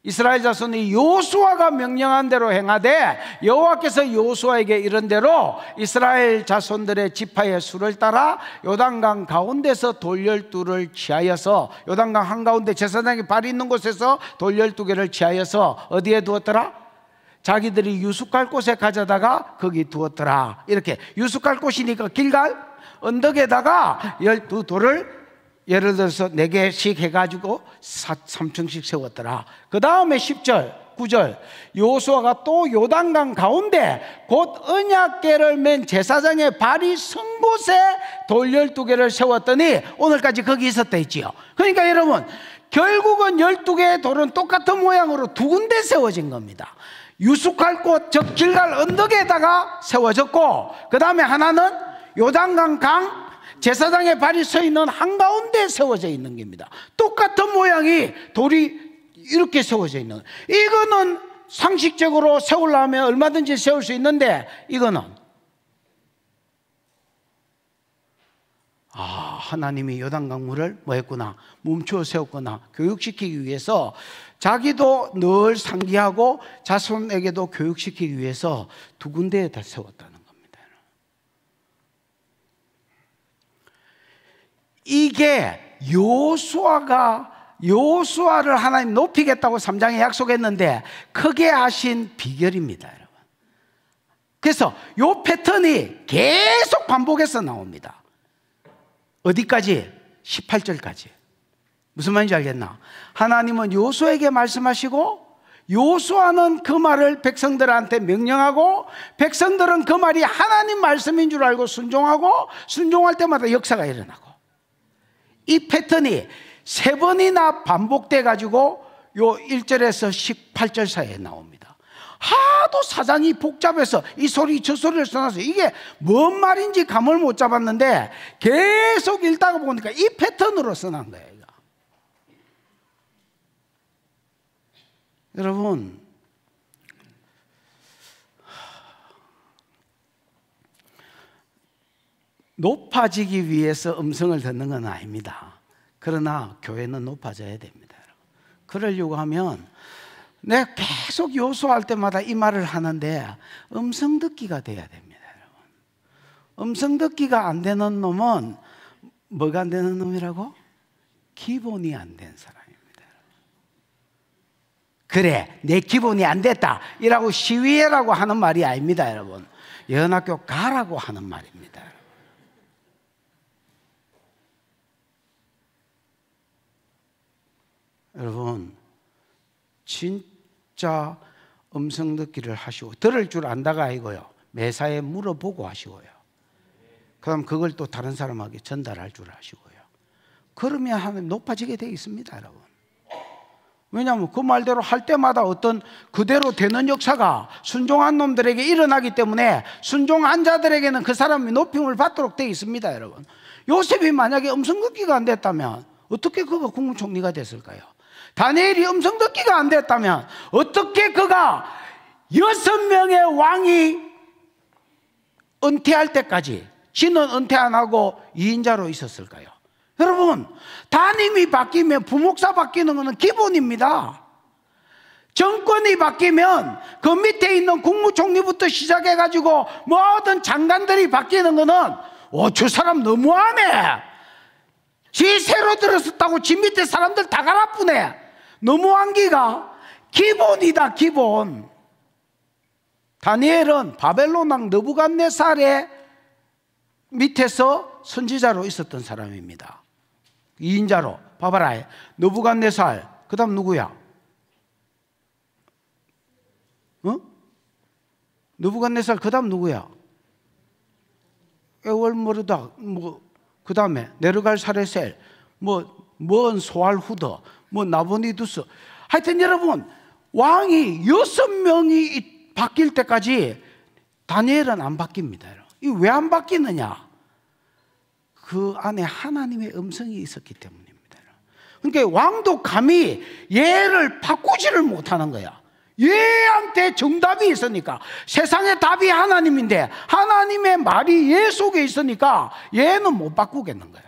이스라엘 자손이 여호수아가 명령한 대로 행하되 여호와께서 여호수아에게 이른 대로 이스라엘 자손들의 지파의 수를 따라 요단강 가운데서 돌 12를 취하여서 요단강 한가운데 제사장의 발이 있는 곳에서 돌 12개를 취하여서 어디에 두었더라? 자기들이 유숙할 곳에 가져다가 거기 두었더라. 이렇게 유숙할 곳이니까 길갈 언덕에다가 12돌을 예를 들어서 4개씩 해가지고 3층씩 세웠더라. 그 다음에 10절 9절 여호수아가 또 요단강 가운데 곧 언약궤를 맨 제사장의 발이 선 곳에 돌 12개를 세웠더니 오늘까지 거기 있었다 했지요. 그러니까 여러분 결국은 12개의 돌은 똑같은 모양으로 두 군데 세워진 겁니다. 유숙할 곳 저 길갈 언덕에다가 세워졌고 그 다음에 하나는 요단강 강 제사장의 발이 서 있는 한가운데 세워져 있는 겁니다. 똑같은 모양이 돌이 이렇게 세워져 있는 거예요. 이거는 상식적으로 세우려면 얼마든지 세울 수 있는데 이거는 하나님이 요단강물을 뭐 했구나 멈추어 세웠구나 교육시키기 위해서 자기도 늘 상기하고 자손에게도 교육시키기 위해서 두 군데에다 세웠다는 겁니다. 이게 여호수아를 하나님 높이겠다고 3장에 약속했는데 크게 하신 비결입니다, 여러분. 그래서 이 패턴이 계속 반복해서 나옵니다. 어디까지? 18절까지. 무슨 말인지 알겠나? 하나님은 여호수아에게 말씀하시고 여호수아는 그 말을 백성들한테 명령하고 백성들은 그 말이 하나님 말씀인 줄 알고 순종하고 순종할 때마다 역사가 일어나고 이 패턴이 3번이나 반복돼 가지고 요 1절에서 18절 사이에 나옵니다. 하도 사장이 복잡해서 이 소리 저 소리를 써놔서 이게 뭔 말인지 감을 못 잡았는데 계속 읽다가 보니까 이 패턴으로 써난 거예요. 이거. 여러분 높아지기 위해서 음성을 듣는 건 아닙니다. 그러나 교회는 높아져야 됩니다. 그러려고 하면 내가 계속 요소할 때마다 이 말을 하는데 음성 듣기가 돼야 됩니다. 음성 듣기가 안 되는 놈은 뭐가 안 되는 놈이라고? 기본이 안 된 사람입니다. 그래 내 기본이 안 됐다 이라고 시위해라고 하는 말이 아닙니다. 여러분 예언학교 가라고 하는 말입니다. 여러분 진짜 음성 듣기를 하시고 들을 줄 안다가 아니고요 매사에 물어보고 하시고요 그럼 그걸 또 다른 사람에게 전달할 줄 아시고요 그러면 하면 높아지게 되어 있습니다. 여러분 왜냐하면 그 말대로 할 때마다 어떤 그대로 되는 역사가 순종한 놈들에게 일어나기 때문에 순종한 자들에게는 그 사람이 높임을 받도록 되어 있습니다. 여러분 요셉이 만약에 음성 듣기가 안 됐다면 어떻게 그가 국무총리가 됐을까요? 다니엘이 음성 듣기가 안 됐다면 어떻게 그가 6명의 왕이 은퇴할 때까지 지는 은퇴 안 하고 2인자로 있었을까요? 여러분 담임이 바뀌면 부목사 바뀌는 것은 기본입니다. 정권이 바뀌면 그 밑에 있는 국무총리부터 시작해가지고 모든 장관들이 바뀌는 것은 저 사람 너무하네 지 새로 들었었다고 지 밑에 사람들 다 갈아뿌네 너무한 기가 기본이다. 기본. 다니엘은 바벨론 왕 느부갓네살의 밑에서 선지자로 있었던 사람입니다. 2인자로. 봐봐라 느부갓네살 그 다음 누구야? 느부갓네살 그 다음 누구야? 에월머르닥 그 다음에 네르갈사레셀 뭔 소알후더 나보니두스 하여튼 여러분 왕이 6명이 바뀔 때까지 다니엘은 안 바뀝니다. 이 왜 안 바뀌느냐? 그 안에 하나님의 음성이 있었기 때문입니다. 그러니까 왕도 감히 얘를 바꾸지를 못하는 거야. 얘한테 정답이 있으니까 세상의 답이 하나님인데 하나님의 말이 얘 속에 있으니까 얘는 못 바꾸겠는 거야.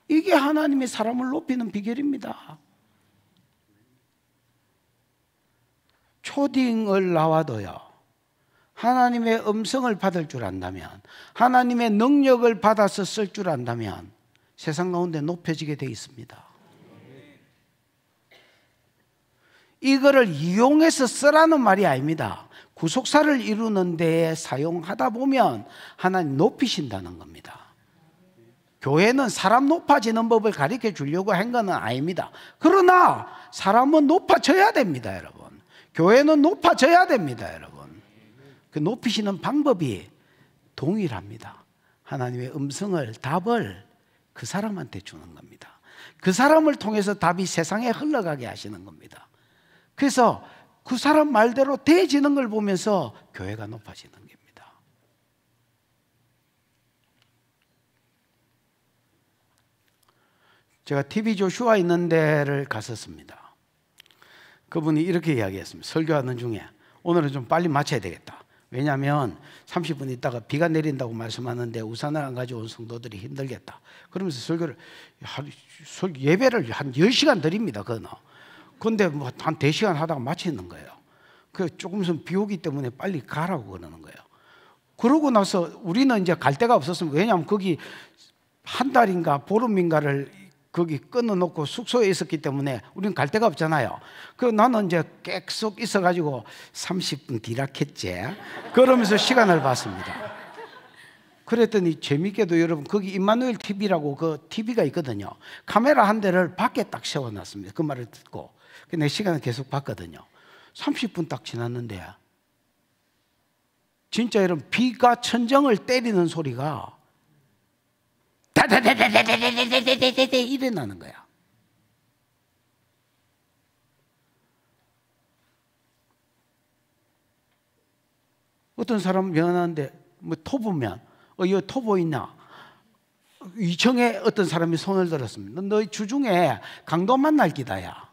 이게 하나님이 사람을 높이는 비결입니다. 초딩을 나와도요, 하나님의 음성을 받을 줄 안다면, 하나님의 능력을 받아서 쓸 줄 안다면 세상 가운데 높여지게 돼 있습니다. 이거를 이용해서 쓰라는 말이 아닙니다. 구속사를 이루는 데에 사용하다 보면 하나님 높이신다는 겁니다. 교회는 사람 높아지는 법을 가르쳐 주려고 한 건 아닙니다. 그러나 사람은 높아져야 됩니다, 여러분. 교회는 높아져야 됩니다, 여러분. 그 높이시는 방법이 동일합니다. 하나님의 음성을, 답을 그 사람한테 주는 겁니다. 그 사람을 통해서 답이 세상에 흘러가게 하시는 겁니다. 그래서 그 사람 말대로 되어지는 걸 보면서 교회가 높아지는 겁니다. 제가 TV 조슈아 있는 데를 갔었습니다. 그분이 이렇게 이야기했습니다. 설교하는 중에 오늘은 좀 빨리 마쳐야 되겠다. 왜냐하면 30분 있다가 비가 내린다고 말씀하는데 우산을 안 가져온 성도들이 힘들겠다. 그러면서 예배를 한 10시간 드립니다. 그런데 뭐 한 4시간 하다가 마치는 거예요. 그 조금 있으면 비 오기 때문에 빨리 가라고 그러는 거예요. 그러고 나서 우리는 이제 갈 데가 없었습니다. 왜냐하면 거기 한 달인가 보름인가를 거기 끊어놓고 숙소에 있었기 때문에 우리는 갈 데가 없잖아요. 나는 이제 계속 있어가지고 30분 뒤락했지. 그러면서 시간을 봤습니다. 그랬더니 재밌게도 여러분, 거기 임마누엘 TV라고 그 TV가 있거든요. 카메라 한 대를 밖에 딱 세워놨습니다. 그 말을 듣고 내 시간을 계속 봤거든요. 30분 딱 지났는데 진짜 여러분, 비가 천정을 때리는 소리가 다다다다다다다다다다다다 이래 나는 거야. 어떤 사람은 미안한데 뭐 토보면 이거 토보 있냐? 2층에 어떤 사람이 손을 들었습니다. 너 주중에 강도 만날 기다야.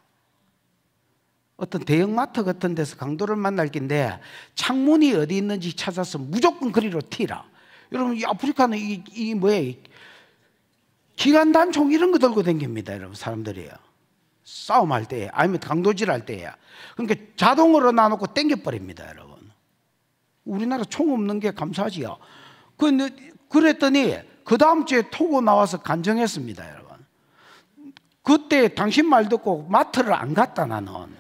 어떤 대형마트 같은 데서 강도를 만날 긴데 창문이 어디 있는지 찾아서 무조건 그리로 튀라. 여러분, 이 아프리카는 이 뭐예요? 기관단총 이런 거 들고 다닙니다, 여러분. 사람들이요. 싸움할 때에, 아니면 강도질 할 때에. 그러니까 자동으로 놔놓고 땡겨버립니다, 여러분. 우리나라 총 없는 게 감사하지요. 그랬더니 그 다음 주에 토고 나와서 간증했습니다, 여러분. 그때 당신 말 듣고 마트를 안 갔다, 나는.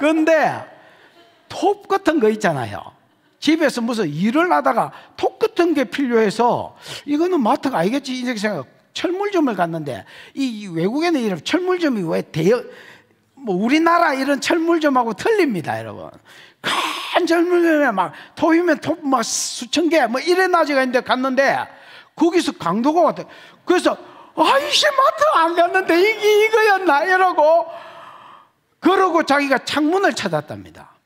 근데 톱 같은 거 있잖아요. 집에서 무슨 일을 하다가 톱 같은 게 필요해서, 이거는 마트가 아니겠지 이렇게 생각. 철물점을 갔는데, 이 외국에는 이런 철물점이 왜 뭐 우리나라 이런 철물점하고 틀립니다, 여러분. 큰 철물점에 막 톱이면 톱 막 수천 개 뭐 이래 나지가 있는데 갔는데 거기서 강도가 왔대. 그래서 아이씨, 마트 안 갔는데 이거였나 이러고, 그러고 자기가 창문을 찾았답니다.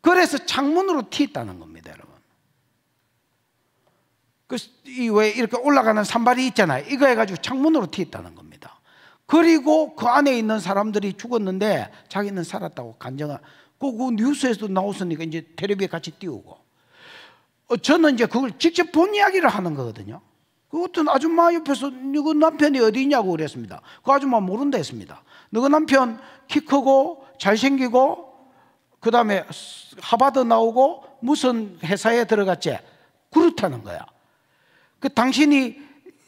그래서 창문으로 튀었다는 겁니다, 여러분. 왜 이렇게 올라가는 산발이 있잖아요. 이거 해가지고 창문으로 튀었다는 겁니다. 그리고 그 안에 있는 사람들이 죽었는데 자기는 살았다고 간증을. 그 뉴스에서도 나왔으니까 이제 텔레비에 같이 띄우고. 저는 이제 그걸 직접 본 이야기를 하는 거거든요. 그 어떤 아줌마 옆에서 너그 남편이 어디 있냐고 그랬습니다. 그 아줌마 모른다 했습니다. 너그 남편 키 크고 잘생기고 그 다음에 하버드 나오고 무슨 회사에 들어갔지? 그렇다는 거야. 당신이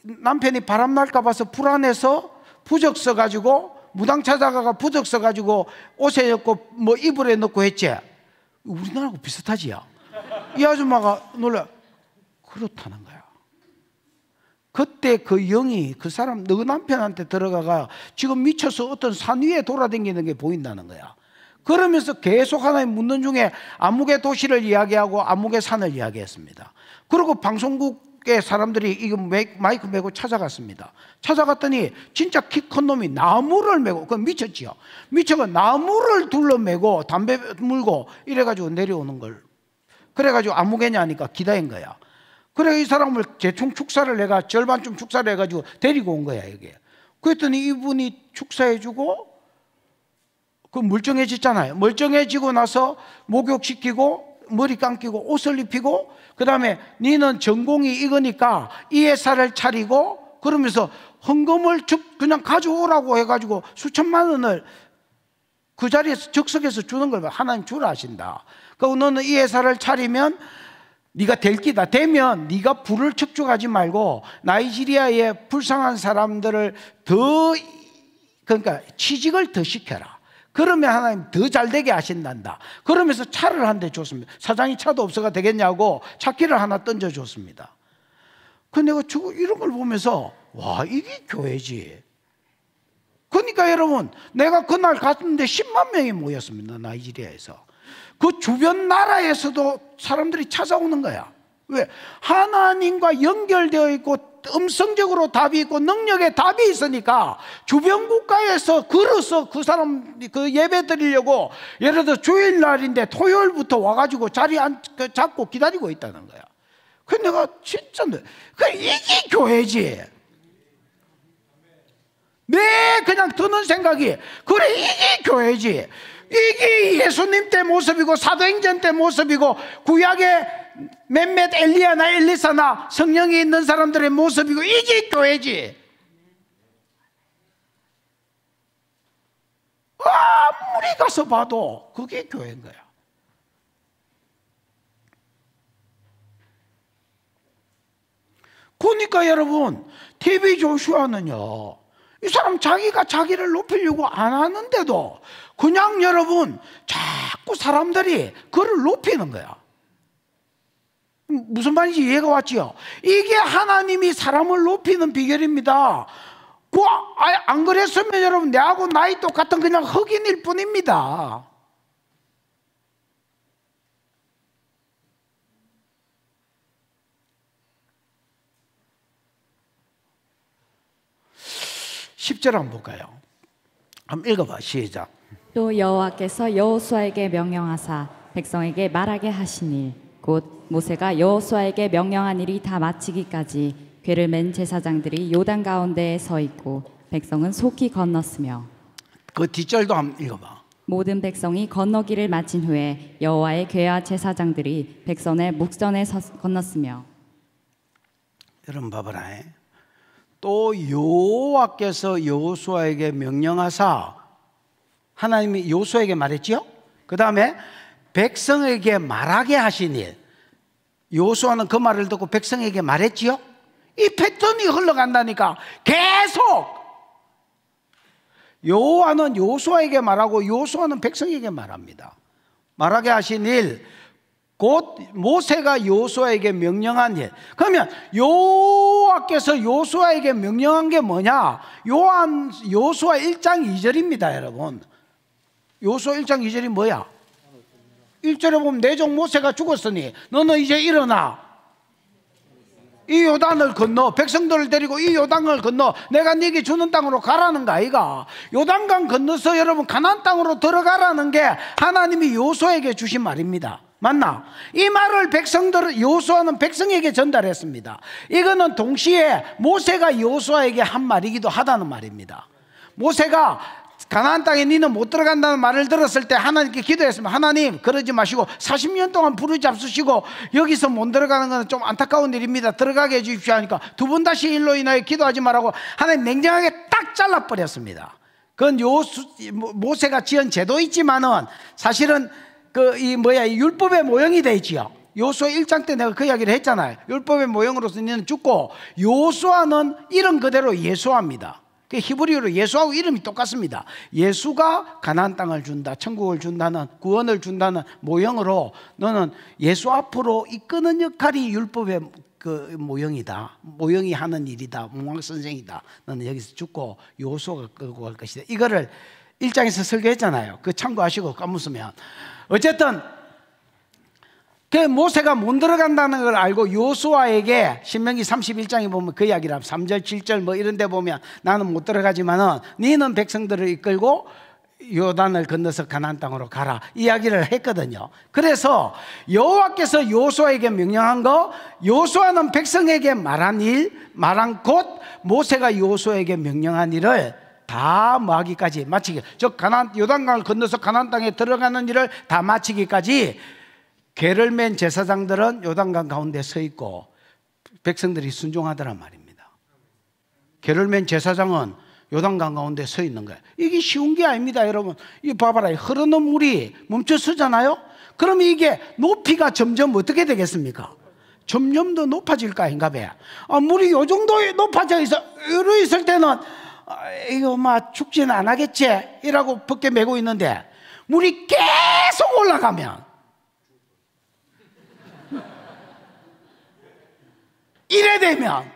남편이 바람 날까 봐서 불안해서 부적 써가지고 무당 찾아가가 부적 써가지고 옷에 넣고 뭐 이불에 넣고 했지? 우리나라하고 비슷하지요. 이 아줌마가 놀라. 그렇다는 거야. 그때 그 영이 그 사람 너 남편한테 들어가가 지금 미쳐서 어떤 산 위에 돌아다니는 게 보인다는 거야. 그러면서 계속 하나님 묻는 중에 암흑의 도시를 이야기하고 암흑의 산을 이야기했습니다. 그리고 방송국의 사람들이 이거 마이크 메고 찾아갔습니다. 찾아갔더니 진짜 키 큰 놈이 나무를 메고, 그건 미쳤지요. 미쳐가 나무를 둘러매고 담배 물고 이래가지고 내려오는 걸. 그래가지고 암흑의냐 하니까 기다린 거야. 그래 이 사람을 대충 축사를 내가 절반쯤 축사를 해가지고 데리고 온 거야, 이게. 그랬더니 이분이 축사해주고 그 멀쩡해졌잖아요. 멀쩡해지고 나서 목욕시키고 머리 감기고 옷을 입히고, 그 다음에 너는 전공이 이거니까 이 회사를 차리고, 그러면서 헌금을 그냥 가져오라고 해가지고 수천만 원을 그 자리에서 즉석에서 주는 걸 하나님 주라 하신다. 그리고 너는 이 회사를 차리면 네가 될 기다. 되면 네가 부를 축적하지 말고 나이지리아의 불쌍한 사람들을 더, 그러니까 취직을 더 시켜라. 그러면 하나님 더 잘되게 하신단다. 그러면서 차를 한 대 줬습니다. 사장이 차도 없어가 되겠냐고 차키를 하나 던져줬습니다. 근데 내가 이런 걸 보면서 와, 이게 교회지. 그러니까 여러분, 내가 그날 갔는데 10만 명이 모였습니다. 나이지리아에서. 그 주변 나라에서도 사람들이 찾아오는 거야. 왜? 하나님과 연결되어 있고 음성적으로 답이 있고 능력에 답이 있으니까 주변 국가에서 걸어서 그 사람 그 예배 드리려고, 예를 들어 주일날인데 토요일부터 와가지고 자리 잡고 기다리고 있다는 거야. 그래서 내가 진짜 이게 교회지. 그냥 드는 생각이, 그래, 이게 교회지. 이게 예수님 때 모습이고 사도행전 때 모습이고 구약의 몇몇 엘리야나 엘리사나 성령이 있는 사람들의 모습이고, 이게 교회지. 아무리 가서 봐도 그게 교회인 거야. 그러니까 여러분, TV 조슈아는요, 이 사람 자기가 자기를 높이려고 안 하는데도 그냥 여러분 자꾸 사람들이 그를 높이는 거야. 무슨 말인지 이해가 왔지요? 이게 하나님이 사람을 높이는 비결입니다. 안 그랬으면 여러분 내하고 나이 똑같은 그냥 흑인일 뿐입니다. 십 절 한번 볼까요? 한번 읽어봐. 시작. 또 여호와께서 여호수아에게 명령하사 백성에게 말하게 하신 일, 곧 모세가 여호수아에게 명령한 일이 다 마치기까지 궤를 맨 제사장들이 요단 가운데에 서 있고 백성은 속히 건넜으며. 그 뒷절도 한번 읽어봐. 모든 백성이 건너기를 마친 후에 여호와의 궤와 제사장들이 백성의 목전에 건넜으며. 여러분 봐봐라. 또 여호와께서 여호수아에게 명령하사, 하나님이 여호수아에게 말했지요. 그 다음에 백성에게 말하게 하신 일, 여호수아는 그 말을 듣고 백성에게 말했지요. 이 패턴이 흘러간다니까. 계속 여호와는 여호수아에게 말하고 여호수아는 백성에게 말합니다. 말하게 하신 일, 곧 모세가 여호수아에게 명령한 일. 그러면 여호와께서 여호수아에게 명령한 게 뭐냐? 여호수아 1장 2절입니다 여러분. 여호수아 1장 2절이 뭐야? 1절에 보면 내 종 모세가 죽었으니 너는 이제 일어나 이 요단을 건너, 백성들을 데리고 이 요단을 건너 내가 네게 주는 땅으로 가라는 거 아이가. 요단강 건너서 여러분 가나안 땅으로 들어가라는 게 하나님이 여호수아에게 주신 말입니다. 맞나? 이 말을 여호수아는 백성에게 전달했습니다. 이거는 동시에 모세가 여호수아에게 한 말이기도 하다는 말입니다. 모세가 가나안 땅에 니는 못 들어간다는 말을 들었을 때 하나님께 기도했습니다. 하나님, 그러지 마시고 40년 동안 불을 잡수시고 여기서 못 들어가는 건 좀 안타까운 일입니다. 들어가게 해주십시오 하니까 두 번 다시 일로 인하여 기도하지 말라고 하나님 냉정하게 딱 잘라버렸습니다. 그건 모세가 지은 제도 있지만은 사실은 율법의 모형이 되어 있지요. 여호수아 1장 때 내가 그 이야기를 했잖아요. 율법의 모형으로서 너는 죽고, 여호수아는 이름 그대로 예수아입니다. 히브리어로 예수하고 이름이 똑같습니다. 예수가 가나안 땅을 준다, 천국을 준다는, 구원을 준다는 모형으로 너는 예수 앞으로 이끄는 역할이 율법의 그 모형이다. 모형이 하는 일이다. 몽황선생이다. 너는 여기서 죽고 여호수아가 끌고 갈 것이다. 이거를 1장에서 설교했잖아요. 그 참고하시고 까무으면. 어쨌든 그 모세가 못 들어간다는 걸 알고 여호수아에게 신명기 31장에 보면 그 이야기를 3절 7절 뭐 이런 데 보면 나는 못 들어가지만은 너는 백성들을 이끌고 요단을 건너서 가나안 땅으로 가라 이야기를 했거든요. 그래서 여호와께서 여호수아에게 명령한 거, 여호수아는 백성에게 말한 곧 모세가 여호수아에게 명령한 일을 다 마치기까지, 즉 요단강을 건너서 가나안 땅에 들어가는 일을 다 마치기까지 궤를 맨 제사장들은 요단강 가운데 서 있고 백성들이 순종하더란 말입니다. 궤를 맨 제사장은 요단강 가운데 서 있는 거예요. 이게 쉬운 게 아닙니다, 여러분. 이 봐봐라, 흐르는 물이 멈춰서잖아요. 그러면 이게 높이가 점점 어떻게 되겠습니까? 점점 더 높아질 거 아닌가 봐요. 물이 요 정도에 높아져 있을 때는 이거 막 죽지는 안 하겠지 이라고 벗게 메고 있는데, 물이 계속 올라가면 이래 되면,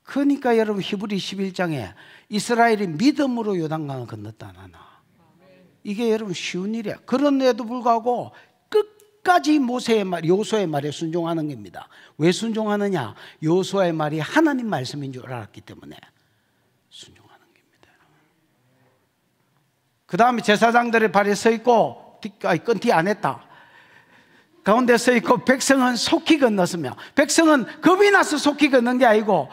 그러니까 여러분 히브리 11장에 이스라엘이 믿음으로 요단강을 건넜다 안 하나. 이게 여러분 쉬운 일이야. 그런데도 불구하고 끝까지 모세의 말, 여호수아의 말에 순종하는 겁니다. 왜 순종하느냐? 여호수아의 말이 하나님 말씀인 줄 알았기 때문에 순종하는 겁니다. 그 다음에 제사장들의 발에 서 있고, 끈티 안 했다. 가운데 서 있고 백성은 속히 건넜으며, 백성은 겁이 나서 속히 건넌 게 아니고,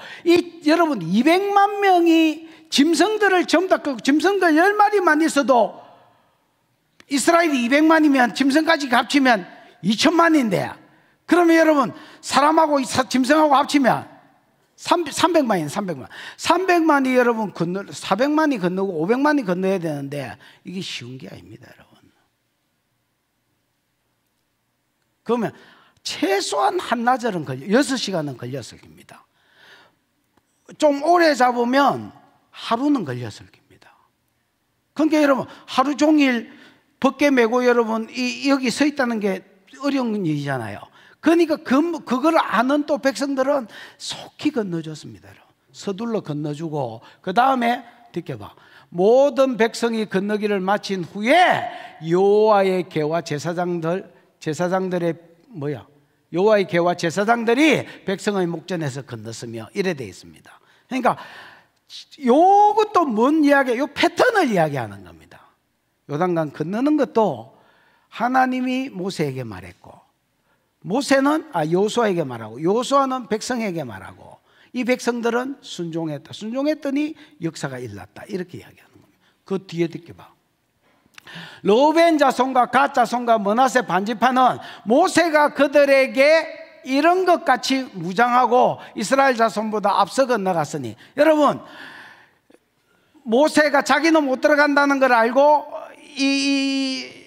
여러분 200만 명이 짐승들을 전부 다 끌고, 짐승들 10마리만 있어도 이스라엘이 200만이면 짐승까지 합치면 2천만인데, 그러면 여러분 사람하고 짐승하고 합치면 300만이에요. 300만이 여러분 400만이 건너고 500만이 건너야 되는데, 이게 쉬운 게 아닙니다, 여러분. 그러면 최소한 한나절은 6시간은 걸렸을 겁니다. 좀 오래 잡으면 하루는 걸렸을 겁니다. 그러니까 여러분 하루 종일 벗게 메고 여러분 여기 서 있다는 게 어려운 일이잖아요. 그러니까 그걸 아는 또 백성들은 속히 건너줬습니다. 서둘러 건너주고, 그 다음에 듣게 봐. 모든 백성이 건너기를 마친 후에 여호와의 궤와 제사장들의 여호와의 궤와 제사장들이 백성의 목전에서 건넜으며, 이래 되어 있습니다. 그러니까 요것도 뭔 이야기예요? 요 패턴을 이야기하는 겁니다. 요단강 건너는 것도 하나님이 모세에게 말했고, 모세는 여호수아에게 말하고, 여호수아는 백성에게 말하고, 이 백성들은 순종했다. 순종했더니 역사가 일어났다. 이렇게 이야기하는 겁니다. 그 뒤에 듣게 봐. 르우벤 자손과 갓 자손과 므낫세 반지파는 모세가 그들에게 이런 것 같이 무장하고 이스라엘 자손보다 앞서 건너갔으니, 여러분 모세가 자기는 못 들어간다는 걸 알고 이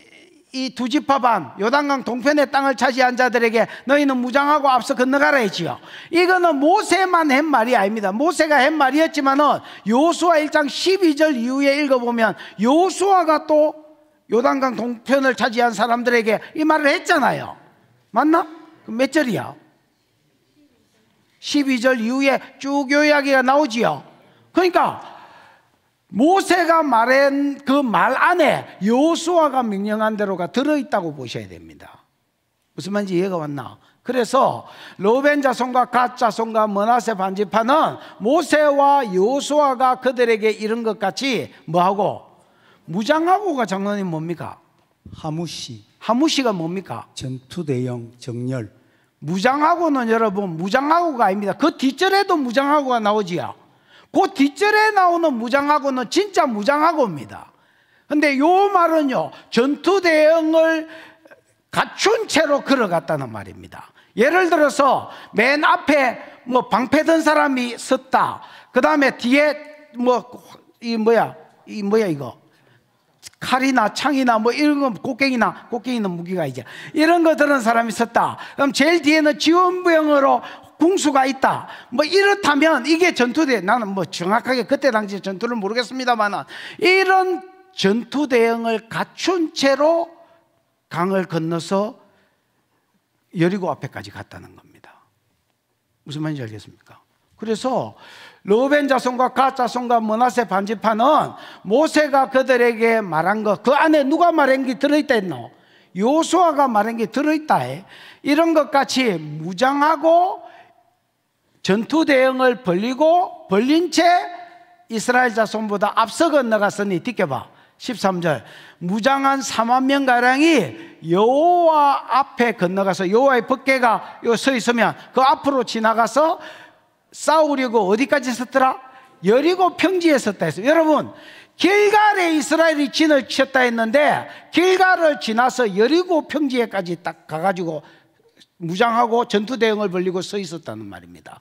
두 지파 반 요단강 동편의 땅을 차지한 자들에게 너희는 무장하고 앞서 건너가라 했지요. 이거는 모세만 한 말이 아닙니다. 모세가 한 말이었지만은 여호수아 1장 12절 이후에 읽어보면 여호수아가 또 요단강 동편을 차지한 사람들에게 이 말을 했잖아요. 맞나? 몇 절이야? 12절 이후에 쭉 요약이 나오지요. 그러니까 모세가 말한 그 말 안에 여호수아가 명령한 대로가 들어있다고 보셔야 됩니다. 무슨 말인지 이해가 왔나? 그래서 르우벤 자손과 갓 자손과 므낫세 반지파는 모세와 여호수아가 그들에게 이런 것 같이 뭐하고? 무장하고가 장난이 뭡니까? 하무시가 뭡니까? 전투 대형 정렬. 무장하고는 여러분 무장하고가 아닙니다. 그 뒷절에도 무장하고가 나오지요. 그 뒷절에 나오는 무장하고는 진짜 무장하고입니다. 근데 요 말은요, 전투 대응을 갖춘 채로 걸어갔다는 말입니다. 예를 들어서 맨 앞에 뭐 방패 든 사람이 섰다. 그 다음에 뒤에 이거 칼이나 창이나 뭐 이런 거, 곡괭이는 무기가 이제 이런 거 들은 사람이 섰다. 그럼 제일 뒤에는 지원병으로 궁수가 있다. 뭐 이렇다면 이게 전투대, 나는 뭐 정확하게 그때 당시 전투를 모르겠습니다만 이런 전투 대응을 갖춘 채로 강을 건너서 여리고 앞에까지 갔다는 겁니다. 무슨 말인지 알겠습니까? 그래서 르우벤 자손과 갓 자손과 므낫세 반지파는 모세가 그들에게 말한 것, 그 안에 누가 말한 게 들어있다 했노? 여호수아가 말한 게 들어있다 해. 이런 것 같이 무장하고 전투 대응을 벌린 채 이스라엘 자손보다 앞서 건너갔으니 듣게봐. 13절 무장한 4만 명가량이 여호와 앞에 건너가서 여호와의 법궤가 서 있으면 그 앞으로 지나가서 싸우려고 어디까지 섰더라? 여리고 평지에 섰다 했어요. 여러분 길갈에 이스라엘이 진을 쳤다 했는데 길갈을 지나서 여리고 평지에까지 딱 가가지고 무장하고 전투 대응을 벌이고 서 있었다는 말입니다.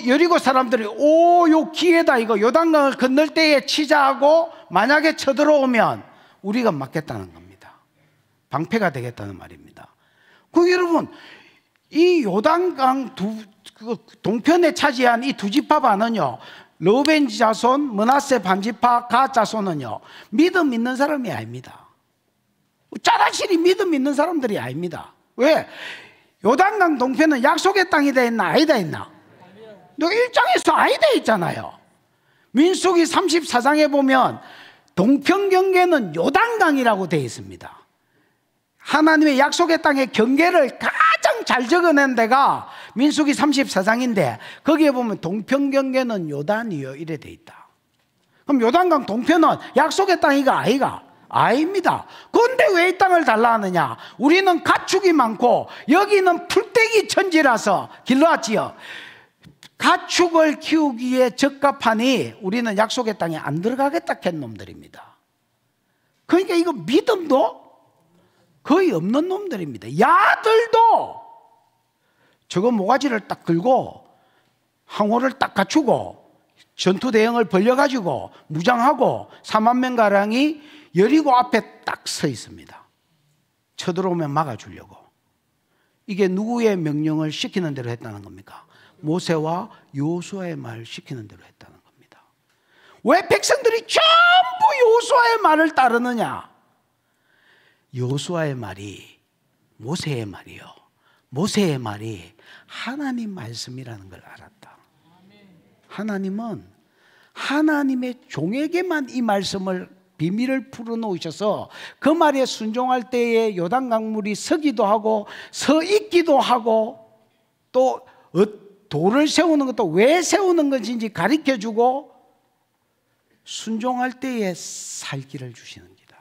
여리고 사람들이 요 기회다, 이거 요단강을 건널 때에 치자 하고 만약에 쳐들어오면 우리가 맞겠다는 겁니다. 방패가 되겠다는 말입니다. 여러분, 이 요단강 동편에 차지한 이 두 지파 반은요, 르우벤 자손, 므낫세 반지파, 갓 자손은요, 믿음 있는 사람이 아닙니다. 짜라실이 믿음 있는 사람들이 아닙니다. 왜? 요단강 동편은 약속의 땅이 돼 있나 아니다 있나? 너 1장에서 아니다 있잖아요. 민수기 34장에 보면 동편 경계는 요단강이라고 되어 있습니다. 하나님의 약속의 땅의 경계를 가장 잘 적어낸 데가 민수기 34장인데 거기에 보면 동편 경계는 요단이요 이래 돼 있다. 그럼 요단강 동편은 약속의 땅이가 아이가? 아닙니다. 그런데 왜 이 땅을 달라 하느냐? 우리는 가축이 많고 여기는 풀떼기 천지라서 길러왔지요. 가축을 키우기에 적합하니 우리는 약속의 땅에 안 들어가겠다 한 놈들입니다. 그러니까 이거 믿음도 거의 없는 놈들입니다. 야들도 저거 모가지를 딱 들고 항호를 딱 갖추고 전투 대형을 벌려가지고 무장하고 4만 명가량이 여리고 앞에 딱 서 있습니다. 쳐들어오면 막아주려고. 이게 누구의 명령을 시키는 대로 했다는 겁니까? 모세와 여호수아의 말 시키는 대로 했다는 겁니다. 왜 백성들이 전부 여호수아의 말을 따르느냐? 여호수아의 말이 모세의 말이요, 모세의 말이 하나님 말씀이라는 걸 알았다. 하나님은 하나님의 종에게만 이 말씀을 비밀을 풀어놓으셔서 그 말에 순종할 때에 요단강물이 서기도 하고 서 있기도 하고 또 돌을 세우는 것도 왜 세우는 것인지 가르쳐주고 순종할 때에 살기를 주시는 기다.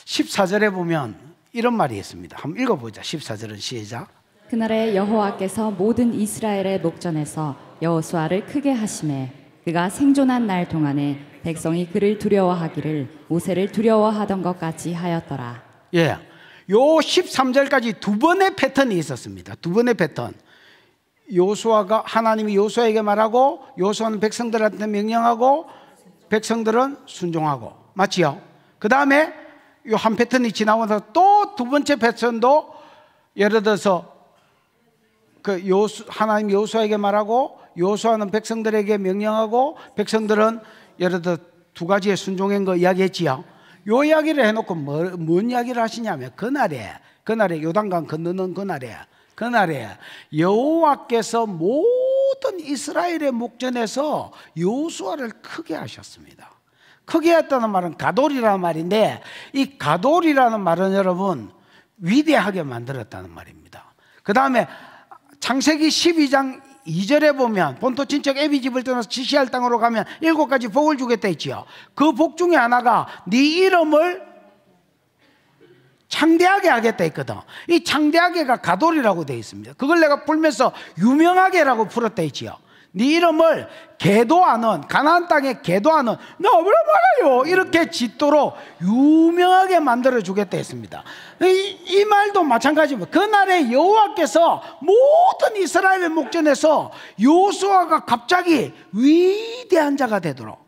14절에 보면 이런 말이 있습니다. 한번 읽어보자. 14절은 시작. 그날에 여호와께서 모든 이스라엘의 목전에서 여호수아를 크게 하시매 그가 생존한 날 동안에 백성이 그를 두려워하기를 모세를 두려워하던 것 같이 하였더라. 예, 요 13절까지 두 번의 패턴이 있었습니다. 두 번의 패턴. 여호수아가 하나님이 여호수아에게 말하고 여호수아는 백성들한테 명령하고 백성들은 순종하고, 맞지요? 그 다음에 요 한 패턴이 지나면서 또 두 번째 패턴도 예를 들어서 하나님 여호수아에게 말하고 여호수아는 백성들에게 명령하고 백성들은 예를 들어 두 가지의 순종한 거 이야기했지요. 요 이야기를 해놓고 뭔 이야기를 하시냐면 그날에 요단강 건너는 그날에 여호와께서 모든 이스라엘의 목전에서 여호수아를 크게 하셨습니다. 크게 했다는 말은 가돌이라는 말인데 이 가돌이라는 말은 여러분 위대하게 만들었다는 말입니다. 그 다음에 창세기 12장 2절에 보면 본토 친척 애비 집을 떠나서 지시할 땅으로 가면 7가지 복을 주겠다 했지요. 그 복 중에 하나가 네 이름을 창대하게 하겠다 했거든. 이 창대하게가 가돌이라고 되어 있습니다. 그걸 내가 풀면서 유명하게라고 풀었다 했지요. 네 이름을 계도하는, 가나안 땅에 계도하는, 너 뭐라 말아요 이렇게 짓도록 유명하게 만들어 주겠다 했습니다. 이 말도 마찬가지입니다. 그날에 여호와께서 모든 이스라엘의 목전에서 여호수아가 갑자기 위대한 자가 되도록,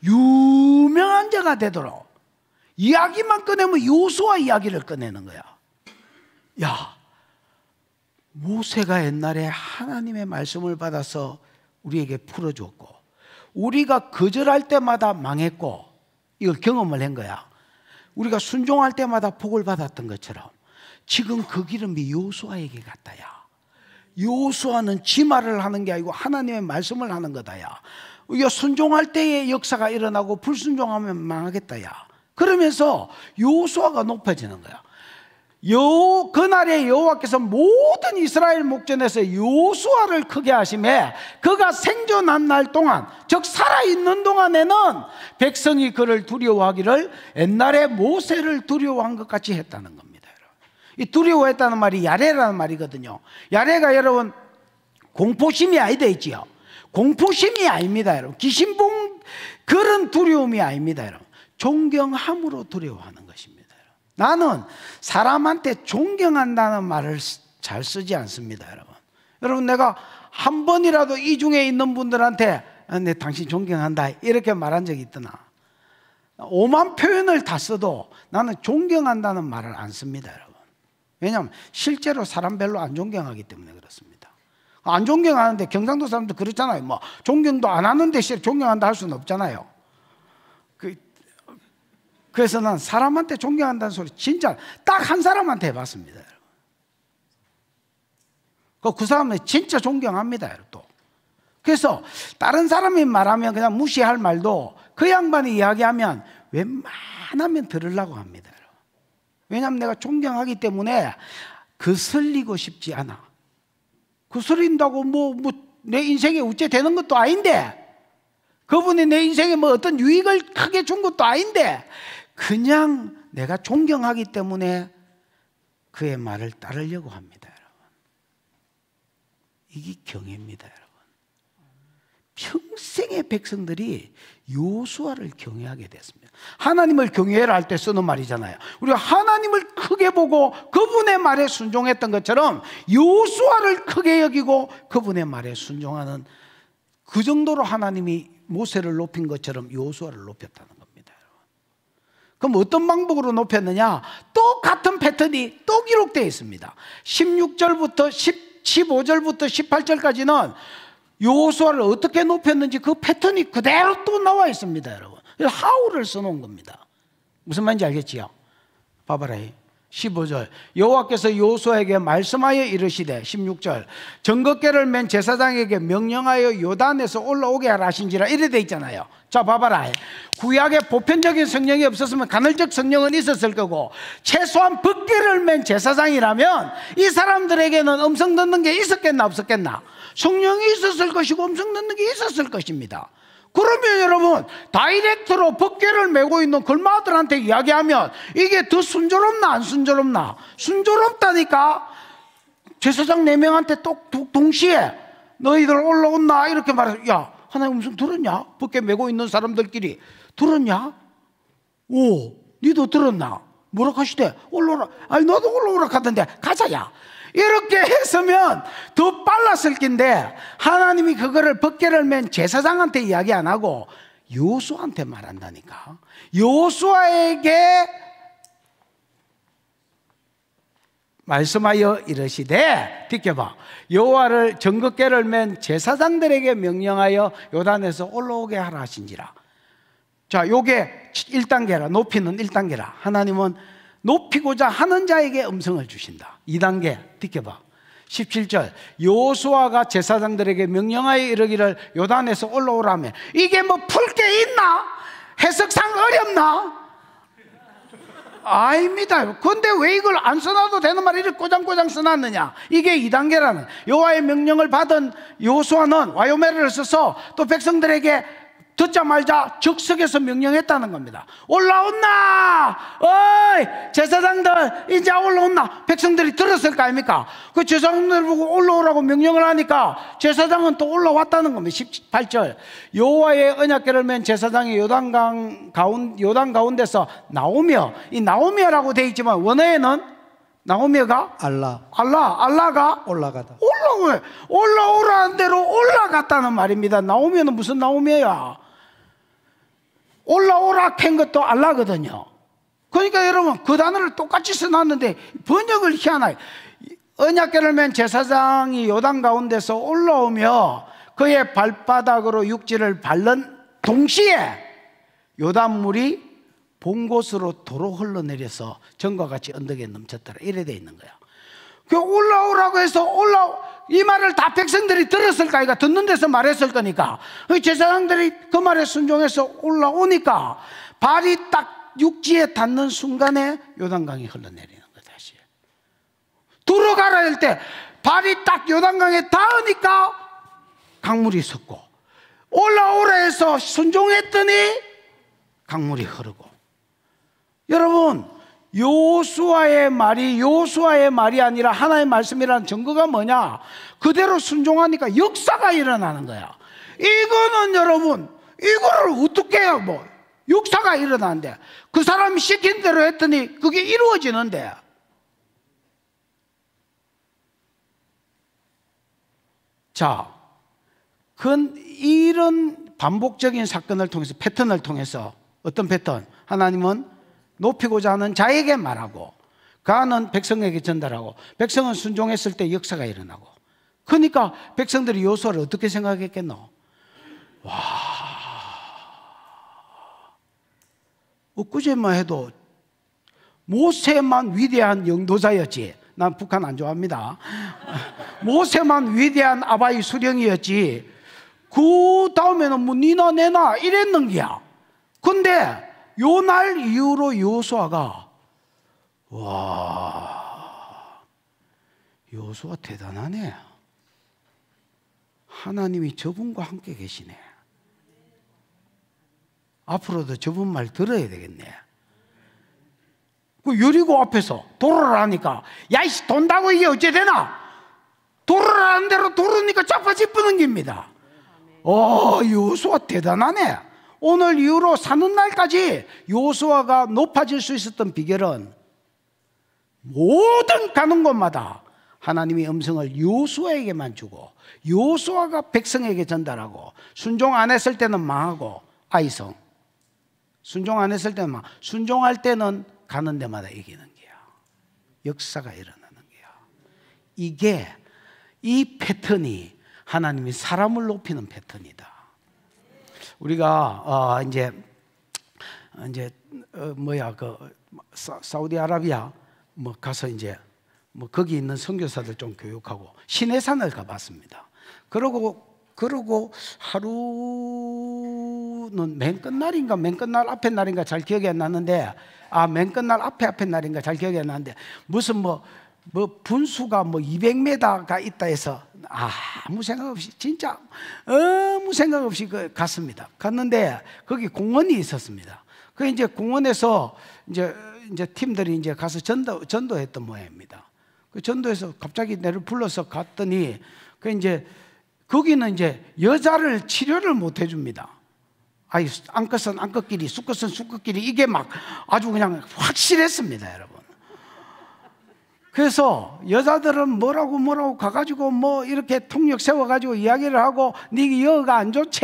유명한 자가 되도록, 이야기만 꺼내면 여호수아 이야기를 꺼내는 거야. 야, 모세가 옛날에 하나님의 말씀을 받아서 우리에게 풀어줬고 우리가 거절할 때마다 망했고 이걸 경험을 한 거야. 우리가 순종할 때마다 복을 받았던 것처럼 지금 그 기름이 여호수아에게 갔다야. 여호수아는 지 말을 하는 게 아니고 하나님의 말씀을 하는 거다야. 순종할 때의 역사가 일어나고 불순종하면 망하겠다야. 그러면서 여호수아가 높아지는 거야. 그날에 여호와께서 모든 이스라엘 목전에서 여호수아를 크게 하심에 그가 생존한 날 동안, 즉 살아있는 동안에는 백성이 그를 두려워하기를 옛날에 모세를 두려워한 것 같이 했다는 겁니다. 이 두려워했다는 말이 야레라는 말이거든요. 야레가 여러분 공포심이 아니다 있지요. 공포심이 아닙니다, 여러분. 귀신봉 그런 두려움이 아닙니다, 여러분. 존경함으로 두려워하는 것입니다, 여러분. 나는 사람한테 존경한다는 말을 잘 쓰지 않습니다, 여러분. 여러분, 내가 한 번이라도 이 중에 있는 분들한테 내 당신 존경한다 이렇게 말한 적이 있더나 오만 표현을 다 써도 나는 존경한다는 말을 안 씁니다, 여러분. 왜냐하면 실제로 사람 별로 안 존경하기 때문에 그렇습니다. 안 존경하는데 경상도 사람도 그렇잖아요. 뭐 존경도 안 하는데 존경한다 할 수는 없잖아요. 그래서 난 사람한테 존경한다는 소리 진짜 딱 한 사람한테 해봤습니다, 여러분. 그 사람은 진짜 존경합니다, 여러분. 또 그래서 다른 사람이 말하면 그냥 무시할 말도 그 양반이 이야기하면 웬만하면 들으려고 합니다, 여러분. 왜냐하면 내가 존경하기 때문에 거슬리고 싶지 않아. 거슬린다고 내 인생에 어째 되는 것도 아닌데, 그분이 내 인생에 뭐 어떤 유익을 크게 준 것도 아닌데, 그냥 내가 존경하기 때문에 그의 말을 따르려고 합니다, 여러분. 이게 경애입니다, 여러분. 평생의 백성들이 여호수아를 경외하게 됐습니다. 하나님을 경외해라 할 때 쓰는 말이잖아요. 우리가 하나님을 크게 보고 그분의 말에 순종했던 것처럼 여호수아를 크게 여기고 그분의 말에 순종하는, 그 정도로 하나님이 모세를 높인 것처럼 여호수아를 높였다는 겁니다, 여러분. 그럼 어떤 방법으로 높였느냐? 똑같은 패턴이 또 기록되어 있습니다. 16절부터 15절부터 18절까지는 여호수아를 어떻게 높였는지 그 패턴이 그대로 또 나와 있습니다, 여러분. 하울을 써놓은 겁니다. 무슨 말인지 알겠지요? 봐봐라. 15절 여호와께서 여호수아에게 말씀하여 이르시되, 16절 정것궤를 맨 제사장에게 명령하여 요단에서 올라오게 하라 하신지라, 이래 돼 있잖아요. 자, 봐봐라. 구약에 보편적인 성령이 없었으면 간헐적 성령은 있었을 거고, 최소한 법궤를 맨 제사장이라면 이 사람들에게는 음성 듣는 게 있었겠나 없었겠나? 성령이 있었을 것이고 음성 듣는 게 있었을 것입니다. 그러면 여러분, 다이렉트로 법궤를 메고 있는 걸마들한테 이야기하면 이게 더 순조롭나 안 순조롭나? 순조롭다니까. 제사장 4명한테 동시에 너희들 올라온나 이렇게 말해서, 야, 하나님 음성 들었냐? 법궤 메고 있는 사람들끼리 들었냐? 오, 니도 들었나? 뭐라 하시대? 올라오라. 아니, 너도 올라오라 하던데 가자, 야. 이렇게 했으면 더 빨랐을 텐데, 하나님이 그거를 법궤를 맨 제사장한테 이야기 안 하고 여호수아한테 말한다니까. 여호수아에게 말씀하여 이르시되, 비켜봐. 여호와를 정것궤를 맨 제사장들에게 명령하여 요단에서 올라오게 하라 하신지라. 자, 요게 1단계라. 높이는 1단계라. 하나님은 높이고자 하는 자에게 음성을 주신다. 2단계 비켜봐. 17절 여호수아가 제사장들에게 명령하여 이르기를 요단에서 올라오라며. 이게 뭐 풀 게 있나? 해석상 어렵나? 아닙니다. 근데 왜 이걸 안 써놔도 되는 말을 이렇게 꼬장꼬장 써놨느냐? 이게 2단계라는, 여호와의 명령을 받은 여호수아는 와요메르를 써서 또 백성들에게 듣자마자 즉석에서 명령했다는 겁니다. 올라온나? 어이, 제사장들 이제 올라온나? 백성들이 들었을 거 아닙니까? 그 제사장들 보고 올라오라고 명령을 하니까 제사장은 또 올라왔다는 겁니다. 18절 여호와의 언약궤를 맨 제사장이 요단 가운데서 나오며, 이 나오며라고 되어 있지만 원어에는 나오며가 알라가 올라가다. 올라오라는 대로 올라갔다는 말입니다. 나오며는 무슨 나오며야? 올라오라 캔 것도 알라거든요. 그러니까 여러분, 그 단어를 똑같이 써놨는데 번역을 희한하게, 언약궤를 맨 제사장이 요단 가운데서 올라오며 그의 발바닥으로 육지를 밟는 동시에 요단물이 본 곳으로 도로 흘러내려서 전과 같이 언덕에 넘쳤더라, 이래 돼 있는 거야. 그 올라오라고 해서 이 말을 다 백성들이 들었을까? 이거 듣는 데서 말했을 거니까. 제사장들이 그 말에 순종해서 올라오니까 발이 딱 육지에 닿는 순간에 요단강이 흘러내리는 거야. 다시 들어가라 할 때 발이 딱 요단강에 닿으니까 강물이 섰고, 올라오라 해서 순종했더니 강물이 흐르고. 여러분, 여호수아의 말이 아니라 하나님의 말씀이라는 증거가 뭐냐? 그대로 순종하니까 역사가 일어나는 거야. 이거는 여러분, 이거를 어떻게 해요? 뭐 역사가 일어나는데 그 사람이 시킨 대로 했더니 그게 이루어지는데. 자, 그건 이런 반복적인 사건을 통해서, 패턴을 통해서, 어떤 패턴? 하나님은 높이고자 하는 자에게 말하고 가는 백성에게 전달하고 백성은 순종했을 때 역사가 일어나고. 그러니까 백성들이 여호수아를 어떻게 생각했겠노? 와, 엊그제만 해도 모세만 위대한 영도자였지. 난 북한 안 좋아합니다. 모세만 위대한 아바이 수령이었지. 그 다음에는 뭐 니나 내나 이랬는 게야. 근데 요 날 이후로 여호수아가, 와, 여호수아 대단하네. 하나님이 저분과 함께 계시네. 앞으로도 저분 말 들어야 되겠네. 그 여리고 앞에서 돌을 하니까, 야 이씨 돈다고 이게 어째 되나? 돌을 하는 대로 돌으니까 자빠지쁘는 겁니다. 여호수아 대단하네. 오늘 이후로 사는 날까지 여호수아가 높아질 수 있었던 비결은 모든 가는 곳마다 하나님이 음성을 여호수아에게만 주고 여호수아가 백성에게 전달하고, 순종 안 했을 때는 망하고 아이성, 순종 안 했을 때는 순종할 때는 가는 데마다 이기는 거야. 역사가 일어나는 거야. 이게, 이 패턴이 하나님이 사람을 높이는 패턴이다. 우리가 이제 사우디아라비아 뭐 가서 이제 뭐 거기 있는 선교사들 좀 교육하고 시내산을 가봤습니다. 그러고 하루는 맨 끝날인가 맨 끝날 앞에 날인가 잘 기억이 안 나는데, 맨 끝날 앞에 날인가 잘 기억이 안 나는데, 무슨 뭐 분수가 뭐 200m가 있다 해서 아무 생각 없이, 진짜 아무 생각 없이 갔습니다. 갔는데 거기 공원이 있었습니다. 그 이제 공원에서 이제 팀들이 이제 가서 전도했던 모양입니다. 그 전도해서 갑자기 내를 불러서 갔더니 그 이제 거기는 이제 여자를 치료를 못 해줍니다. 안것은 안것끼리, 수것은 수것끼리, 이게 막 아주 그냥 확실했습니다, 여러분. 그래서 여자들은 뭐라고 가가지고 뭐 이렇게 통역 세워가지고 이야기를 하고, 네 여가 안 좋지,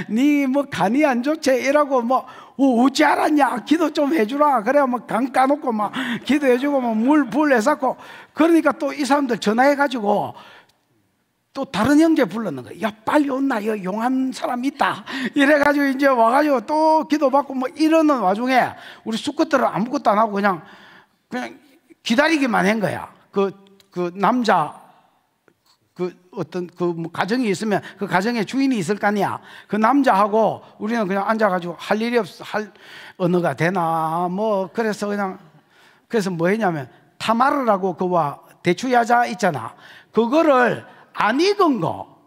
네 뭐 간이 안 좋지 이라고, 뭐 어찌 알았냐, 기도 좀 해주라. 그래야 뭐 간 까놓고 막 기도해주고 뭐 물 해갖고. 그러니까 또 이 사람들 전화해가지고 또 다른 형제 불렀는 거야. 야 빨리 온나, 여기 용한 사람 있다 이래가지고 이제 와가지고 또 기도받고 뭐 이러는 와중에 우리 수컷들은 아무것도 안 하고 그냥 기다리기만 한 거야. 그 남자, 어떤 뭐 가정이 있으면 그 가정에 주인이 있을 거 아니야. 그 남자하고 우리는 그냥 앉아가지고 할 일이 없어. 언어가 되나 뭐. 그래서 뭐 했냐면, 타마르라고 그와 대추야자 있잖아. 그거를 안 익은 거,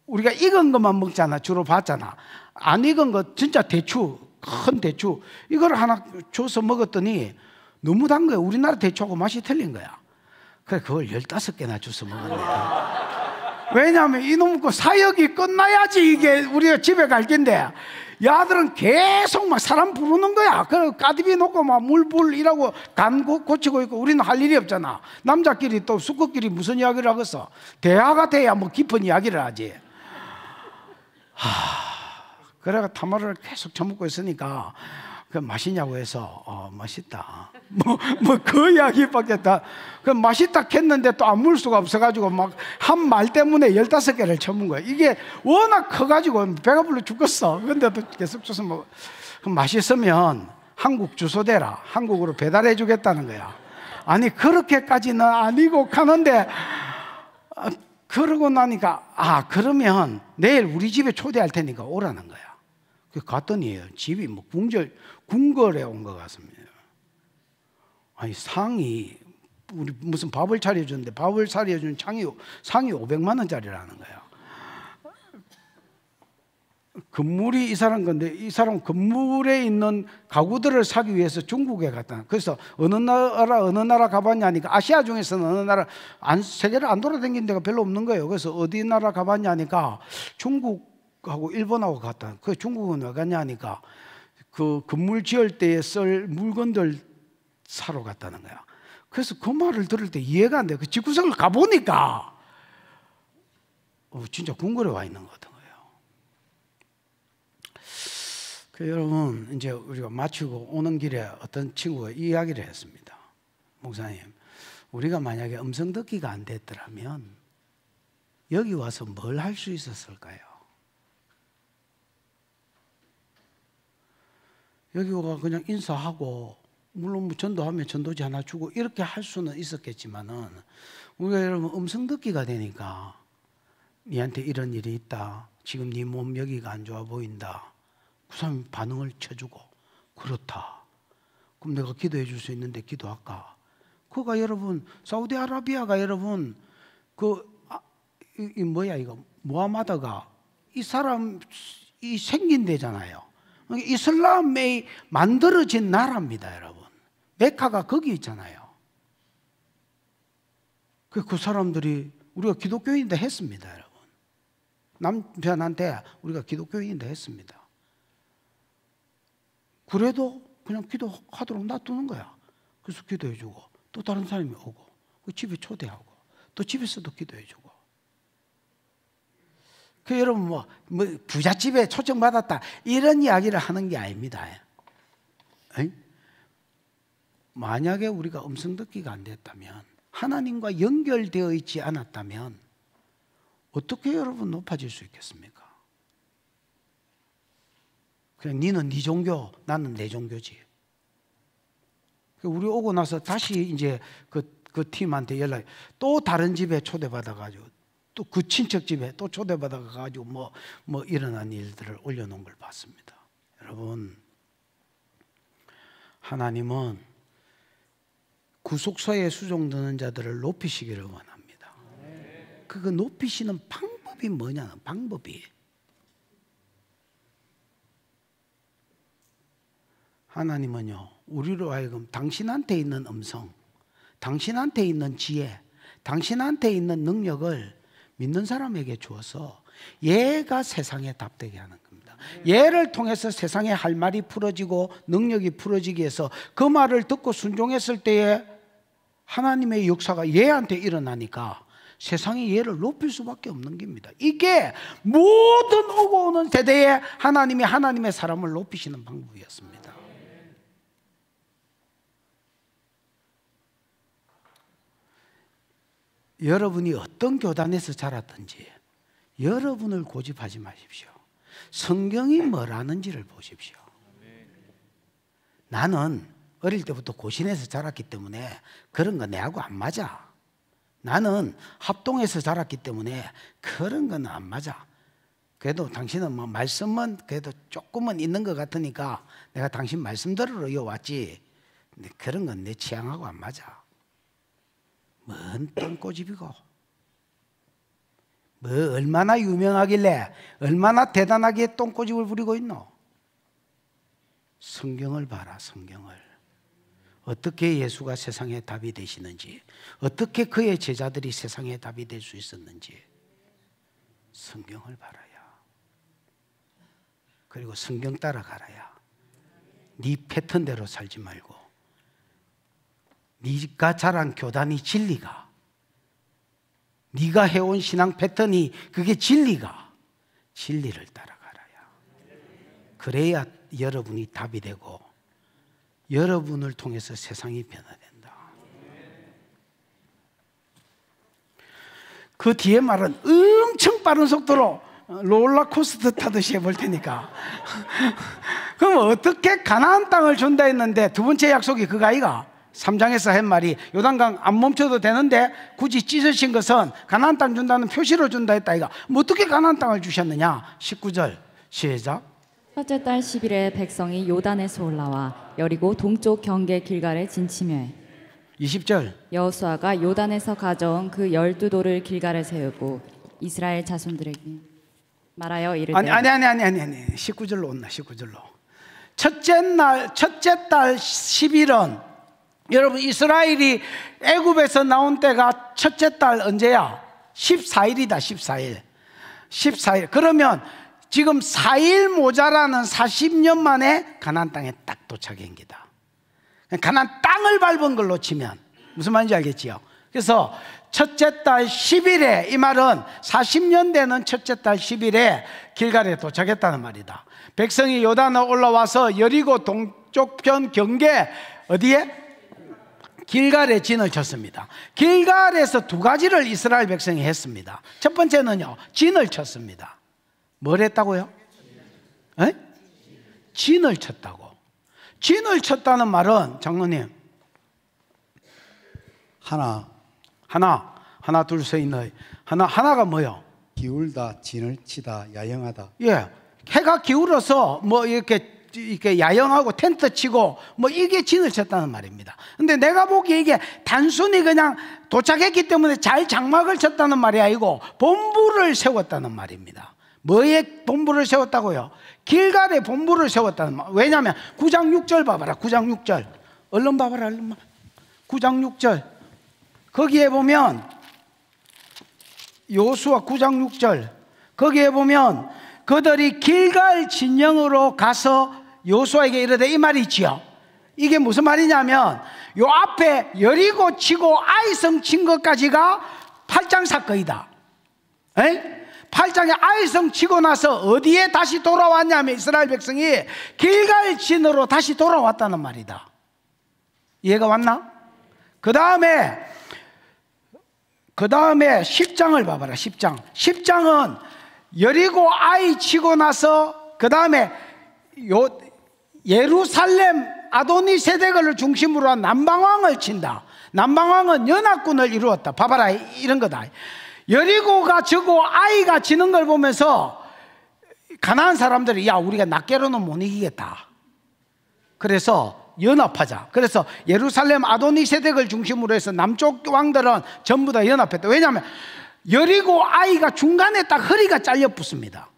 우리가 익은 것만 먹잖아. 주로 봤잖아. 안 익은 거 진짜 대추, 큰 대추, 이걸 하나 줘서 먹었더니 너무 단 거야. 우리나라 대추하고 맛이 틀린 거야. 그래 그걸 15개나 주워 먹었네. 왜냐하면 이놈 거 사역이 끝나야지 이게 우리가 집에 갈 텐데, 야들은 계속 막 사람 부르는 거야. 그 까디비 놓고 막 물 이라고 간 고치고 있고, 우리는 할 일이 없잖아. 남자끼리 또 수컷끼리 무슨 이야기를 하겠어. 대화가 돼야 뭐 깊은 이야기를 하지. 그래가 타마를 계속 처먹고 있으니까 그 맛있냐고 해서 맛있다. 그 이야기밖에 그 맛있다 했는데 또 안 물 수가 없어가지고 막 한 말 때문에 15개를 처먹은 거야. 이게 워낙 커가지고 배가 불러 죽겠어. 근데도 계속 줘서 먹어. 그럼 맛있으면 한국 주소 대라. 한국으로 배달해 주겠다는 거야. 아니 그렇게까지는 아니고 가는데, 그러고 나니까 그러면 내일 우리 집에 초대할 테니까 오라는 거야. 그 갔더니 집이 뭐 궁궐에 온 것 같습니다. 아니 상이, 우리 무슨 밥을 차려주는데 밥을 차려준 상이 500만 원짜리라는 거야. 건물이 이 사람 건데, 이 사람 건물에 있는 가구들을 사기 위해서 중국에 갔다. 그래서 어느 나라 가봤냐니까, 아시아 중에서는 어느 나라, 세계를 안 돌아다닌 데가 별로 없는 거예요. 그래서 어디 나라 가봤냐니까 중국 중국하고 일본하고 갔다. 그 중국은 왜 갔냐 하니까 그 건물 지을 때에 쓸 물건들 사러 갔다는 거야. 그래서 그 말을 들을 때 이해가 안 돼. 그 집구석을 가보니까 진짜 궁궐에 와 있는 것 같은 거예요. 그 여러분, 이제 우리가 마치고 오는 길에 어떤 친구가 이야기를 했습니다. 목사님, 우리가 만약에 음성 듣기가 안 됐더라면 여기 와서 뭘 할 수 있었을까요? 여기 와 그냥 인사하고 물론 뭐 전도하면 전도지 하나 주고 이렇게 할 수는 있었겠지만은 우리가 여러분 음성 듣기가 되니까 니한테 이런 일이 있다. 지금 네 몸 여기가 안 좋아 보인다. 그 사람이 반응을 쳐주고 그렇다. 그럼 내가 기도해 줄 수 있는데 기도할까? 그가 여러분 사우디아라비아가 여러분 이 뭐야 이거 무하마드가 이 사람이 생긴 데잖아요. 이슬람이 만들어진 나라입니다, 여러분. 메카가 거기 있잖아요. 그 사람들이 우리가 기독교인인데 했습니다, 여러분. 남편한테 우리가 기독교인인데 했습니다. 그래도 그냥 기도하도록 놔두는 거야. 그래서 기도해주고 또 다른 사람이 오고 집에 초대하고 또 집에서도 기도해주고. 그 여러분 뭐 부잣집에 초청받았다 이런 이야기를 하는 게 아닙니다. 에이? 만약에 우리가 음성 듣기가 안 됐다면, 하나님과 연결되어 있지 않았다면 어떻게 여러분 높아질 수 있겠습니까? 그냥 니는 네 종교, 나는 내 종교지. 우리 오고 나서 다시 이제 그 팀한테 연락이 또 다른 집에 초대받아가지고 또 그 친척 집에 또 초대받아가지고 뭐 일어난 일들을 올려놓은 걸 봤습니다. 여러분, 하나님은 구속사에 수종드는 자들을 높이시기를 원합니다. 그 높이시는 방법이 뭐냐는 방법이 하나님은요 우리로 하여금 당신한테 있는 음성, 당신한테 있는 지혜, 당신한테 있는 능력을 믿는 사람에게 주어서 얘가 세상에 답되게 하는 겁니다. 얘를 통해서 세상에 할 말이 풀어지고 능력이 풀어지기 위해서 그 말을 듣고 순종했을 때에 하나님의 역사가 얘한테 일어나니까 세상이 얘를 높일 수밖에 없는 겁니다. 이게 모든 오고 오는 세대에 하나님이 하나님의 사람을 높이시는 방법이었습니다. 여러분이 어떤 교단에서 자랐든지 여러분을 고집하지 마십시오. 성경이 뭐라는지를 보십시오. 나는 어릴 때부터 고신에서 자랐기 때문에 그런 거 내하고 안 맞아. 나는 합동에서 자랐기 때문에 그런 건 안 맞아. 그래도 당신은 뭐 말씀은 그래도 조금은 있는 것 같으니까 내가 당신 말씀 들으러 왔지. 근데 그런 건 내 취향하고 안 맞아. 뭔 똥꼬집이고 뭐 얼마나 유명하길래 얼마나 대단하게 똥꼬집을 부리고 있노. 성경을 봐라. 성경을 어떻게 예수가 세상의 답이 되시는지, 어떻게 그의 제자들이 세상의 답이 될 수 있었는지 성경을 봐라야. 그리고 성경 따라가라야. 네 패턴대로 살지 말고 네가 자란 교단이 진리가, 네가 해온 신앙 패턴이 그게 진리가, 진리를 따라가라야. 그래야 여러분이 답이 되고 여러분을 통해서 세상이 변화된다. 그 뒤에 말은 엄청 빠른 속도로 롤러코스터 타듯이 해볼 테니까. 그럼 어떻게 가나안 땅을 준다 했는데 두 번째 약속이 그거 아이가? 3장에서 한 말이 요단강 안 멈춰도 되는데 굳이 찢으신 것은 가나안 땅 준다는 표시로 준다 했다 이가. 뭐 어떻게 가나안 땅을 주셨느냐? 19절 시작. 첫째 달 10일에 백성이 요단에서 올라와 여리고 동쪽 경계 길갈에 진침해 20절 여호수아가 요단에서 가져온 그 12돌을 길갈에 세우고 이스라엘 자손들에게 말하여 이르되 아니 19절로 온나. 19절로 첫째 달 10일은 여러분 이스라엘이 애굽에서 나온 때가 첫째 달 언제야? 14일이다. 14일. 그러면 지금 4일 모자라는 40년 만에 가나안 땅에 딱 도착합니다. 가나안 땅을 밟은 걸로 치면 무슨 말인지 알겠지요? 그래서 첫째 달 10일에, 이 말은 40년 되는 첫째 달 10일에 길갈에 도착했다는 말이다. 백성이 요단을 올라와서 여리고 동쪽편 경계 어디에? 길갈에 진을 쳤습니다. 길갈에서 두 가지를 이스라엘 백성이 했습니다. 첫 번째는요, 진을 쳤습니다. 뭘 했다고요? 에? 진을 쳤다고. 진을 쳤다는 말은 장로님, 하나 둘 셋 너희 하나가 뭐요? 기울다, 진을 치다, 야영하다. 예, 해가 기울어서 뭐 이렇게 야영하고 텐트 치고 뭐 이게 진을 쳤다는 말입니다. 근데 내가 보기에 이게 단순히 그냥 도착했기 때문에 잘 장막을 쳤다는 말이 아니고 본부를 세웠다는 말입니다. 뭐에 본부를 세웠다고요? 길갈에 본부를 세웠다는 말. 왜냐하면 9장 6절 봐봐라. 9장 6절 얼른 봐봐라. 얼른 9장 6절 거기에 보면 요수아 9장 6절 거기에 보면 그들이 길갈 진영으로 가서 요수아에게 이르되, 이 말이 있지요. 이게 무슨 말이냐면 요 앞에 여리고 치고 아이성 친 것까지가 8장 사건이다. 8장에 아이성 치고 나서 어디에 다시 돌아왔냐면 이스라엘 백성이 길갈 진으로 다시 돌아왔다는 말이다. 이해가 왔나? 그 다음에 10장을 봐봐라. 10장은 여리고 아이 치고 나서 그 다음에 예루살렘 아도니세덱을 중심으로 한 남방왕을 친다. 남방왕은 연합군을 이루었다. 봐봐라, 이런 거다. 여리고가 저고 아이가 지는 걸 보면서 가나안 사람들이, 야, 우리가 낱개로는 못 이기겠다. 그래서 연합하자. 그래서 예루살렘 아도니세덱을 중심으로 해서 남쪽 왕들은 전부 다 연합했다. 왜냐하면 여리고 아이가 중간에 딱 허리가 잘려 붙습니다.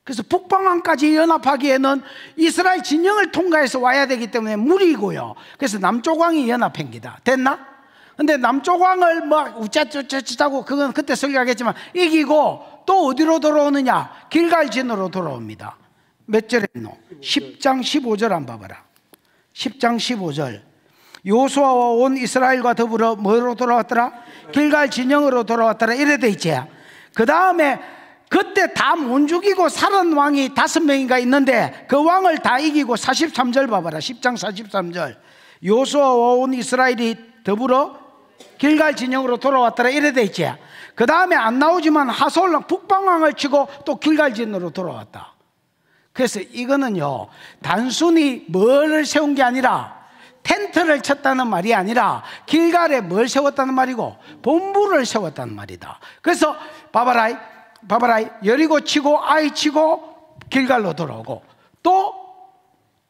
그래서 북방왕까지 연합하기에는 이스라엘 진영을 통과해서 와야 되기 때문에 무리고요. 그래서 남쪽 왕이 연합행기다. 됐나? 근데 남쪽 왕을 뭐 우짜짜짜짜고 그건 그때 설교하겠지만 이기고 또 어디로 돌아오느냐? 길갈진으로 돌아옵니다. 몇 절에 있노? 10장 15절 한번 봐봐라. 10장 15절 요수아와 온 이스라엘과 더불어 뭐로 돌아왔더라? 길갈 진영으로 돌아왔더라. 이래 돼 있지. 그 다음에 그때 다 못 죽이고 살은 왕이 5명인가 있는데 그 왕을 다 이기고 43절 봐봐라. 10장 43절 요수아와 온 이스라엘이 더불어 길갈 진영으로 돌아왔더라. 이래 돼 있지. 그 다음에 안 나오지만 하솔랑 북방왕을 치고 또 길갈 진으로 돌아왔다. 그래서 이거는요, 단순히 뭘 세운 게 아니라 텐트를 쳤다는 말이 아니라 길갈에 뭘 세웠다는 말이고 본부를 세웠다는 말이다. 그래서 봐봐라, 여리고 치고 아이 치고 길갈로 돌아오고 또